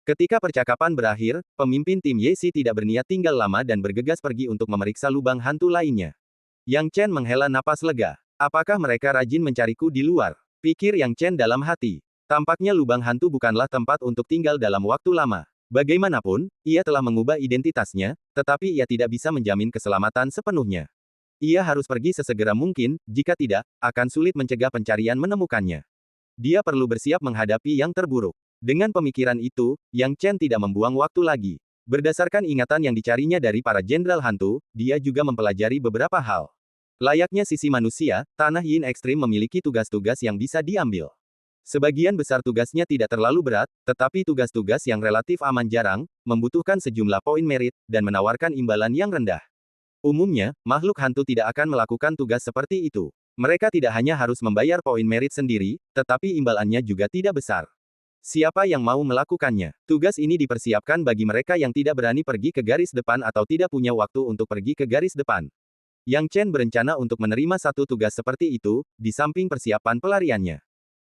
Ketika percakapan berakhir, pemimpin tim Ye Si tidak berniat tinggal lama dan bergegas pergi untuk memeriksa lubang hantu lainnya. Yang Chen menghela napas lega. Apakah mereka rajin mencariku di luar? Pikir Yang Chen dalam hati. Tampaknya lubang hantu bukanlah tempat untuk tinggal dalam waktu lama. Bagaimanapun, ia telah mengubah identitasnya, tetapi ia tidak bisa menjamin keselamatan sepenuhnya. Ia harus pergi sesegera mungkin, jika tidak, akan sulit mencegah pencarian menemukannya. Dia perlu bersiap menghadapi yang terburuk. Dengan pemikiran itu, Yang Chen tidak membuang waktu lagi. Berdasarkan ingatan yang dicarinya dari para jenderal hantu, dia juga mempelajari beberapa hal. Layaknya sisi manusia, Tanah Yin Ekstrim memiliki tugas-tugas yang bisa diambil. Sebagian besar tugasnya tidak terlalu berat, tetapi tugas-tugas yang relatif aman jarang, membutuhkan sejumlah poin merit, dan menawarkan imbalan yang rendah. Umumnya, makhluk hantu tidak akan melakukan tugas seperti itu. Mereka tidak hanya harus membayar poin merit sendiri, tetapi imbalannya juga tidak besar. Siapa yang mau melakukannya? Tugas ini dipersiapkan bagi mereka yang tidak berani pergi ke garis depan atau tidak punya waktu untuk pergi ke garis depan. Yang Chen berencana untuk menerima satu tugas seperti itu, di samping persiapan pelariannya.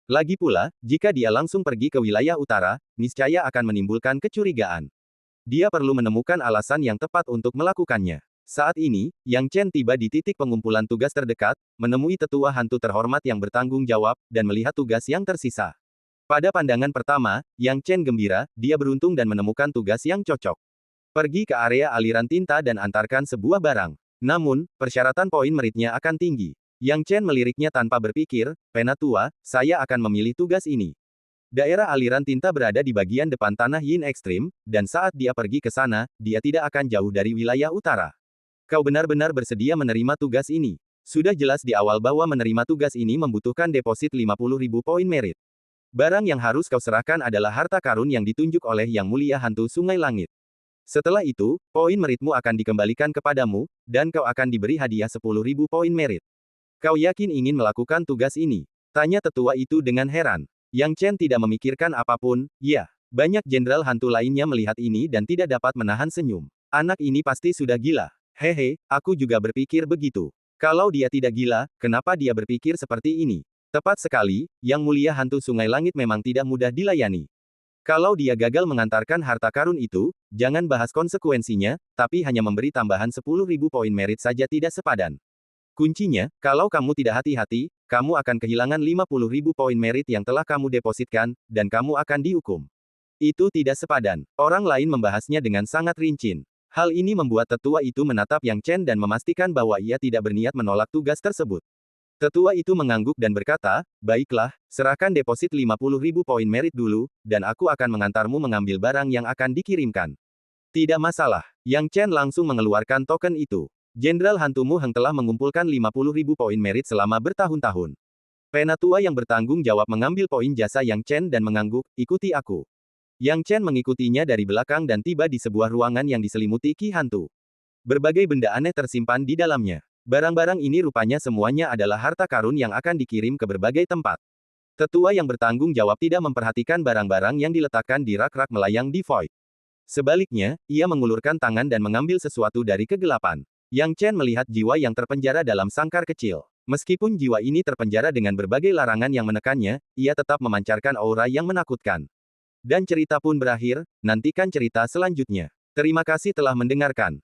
Lagi pula, jika dia langsung pergi ke wilayah utara, niscaya akan menimbulkan kecurigaan. Dia perlu menemukan alasan yang tepat untuk melakukannya. Saat ini, Yang Chen tiba di titik pengumpulan tugas terdekat, menemui tetua hantu terhormat yang bertanggung jawab, dan melihat tugas yang tersisa. Pada pandangan pertama, Yang Chen gembira, dia beruntung dan menemukan tugas yang cocok. Pergi ke area aliran tinta dan antarkan sebuah barang. Namun, persyaratan poin meritnya akan tinggi. Yang Chen meliriknya tanpa berpikir, Penatua, saya akan memilih tugas ini. Daerah aliran tinta berada di bagian depan Tanah Yin Ekstrim, dan saat dia pergi ke sana, dia tidak akan jauh dari wilayah utara. Kau benar-benar bersedia menerima tugas ini. Sudah jelas di awal bahwa menerima tugas ini membutuhkan deposit 50.000 poin merit. Barang yang harus kau serahkan adalah harta karun yang ditunjuk oleh Yang Mulia Hantu Sungai Langit. Setelah itu, poin meritmu akan dikembalikan kepadamu, dan kau akan diberi hadiah 10.000 poin merit. Kau yakin ingin melakukan tugas ini? Tanya tetua itu dengan heran. Yang Chen tidak memikirkan apapun, ya. Banyak jenderal hantu lainnya melihat ini dan tidak dapat menahan senyum. Anak ini pasti sudah gila. Hehe, aku juga berpikir begitu. Kalau dia tidak gila, kenapa dia berpikir seperti ini? Tepat sekali, Yang Mulia Hantu Sungai Langit memang tidak mudah dilayani. Kalau dia gagal mengantarkan harta karun itu, jangan bahas konsekuensinya, tapi hanya memberi tambahan 10.000 poin merit saja tidak sepadan. Kuncinya, kalau kamu tidak hati-hati, kamu akan kehilangan 50.000 poin merit yang telah kamu depositkan, dan kamu akan dihukum. Itu tidak sepadan. Orang lain membahasnya dengan sangat rinci. Hal ini membuat tetua itu menatap Yang Chen dan memastikan bahwa ia tidak berniat menolak tugas tersebut. Tetua itu mengangguk dan berkata, baiklah, serahkan deposit 50.000 poin merit dulu, dan aku akan mengantarmu mengambil barang yang akan dikirimkan. Tidak masalah. Yang Chen langsung mengeluarkan token itu. Jenderal Hantu Mu Heng telah mengumpulkan 50.000 poin merit selama bertahun-tahun. Penatua yang bertanggung jawab mengambil poin jasa Yang Chen dan mengangguk, ikuti aku. Yang Chen mengikutinya dari belakang dan tiba di sebuah ruangan yang diselimuti ki hantu. Berbagai benda aneh tersimpan di dalamnya. Barang-barang ini rupanya semuanya adalah harta karun yang akan dikirim ke berbagai tempat. Tetua yang bertanggung jawab tidak memperhatikan barang-barang yang diletakkan di rak-rak melayang di void. Sebaliknya, ia mengulurkan tangan dan mengambil sesuatu dari kegelapan. Yang Chen melihat jiwa yang terpenjara dalam sangkar kecil. Meskipun jiwa ini terpenjara dengan berbagai larangan yang menekannya, ia tetap memancarkan aura yang menakutkan. Dan cerita pun berakhir, nantikan cerita selanjutnya. Terima kasih telah mendengarkan.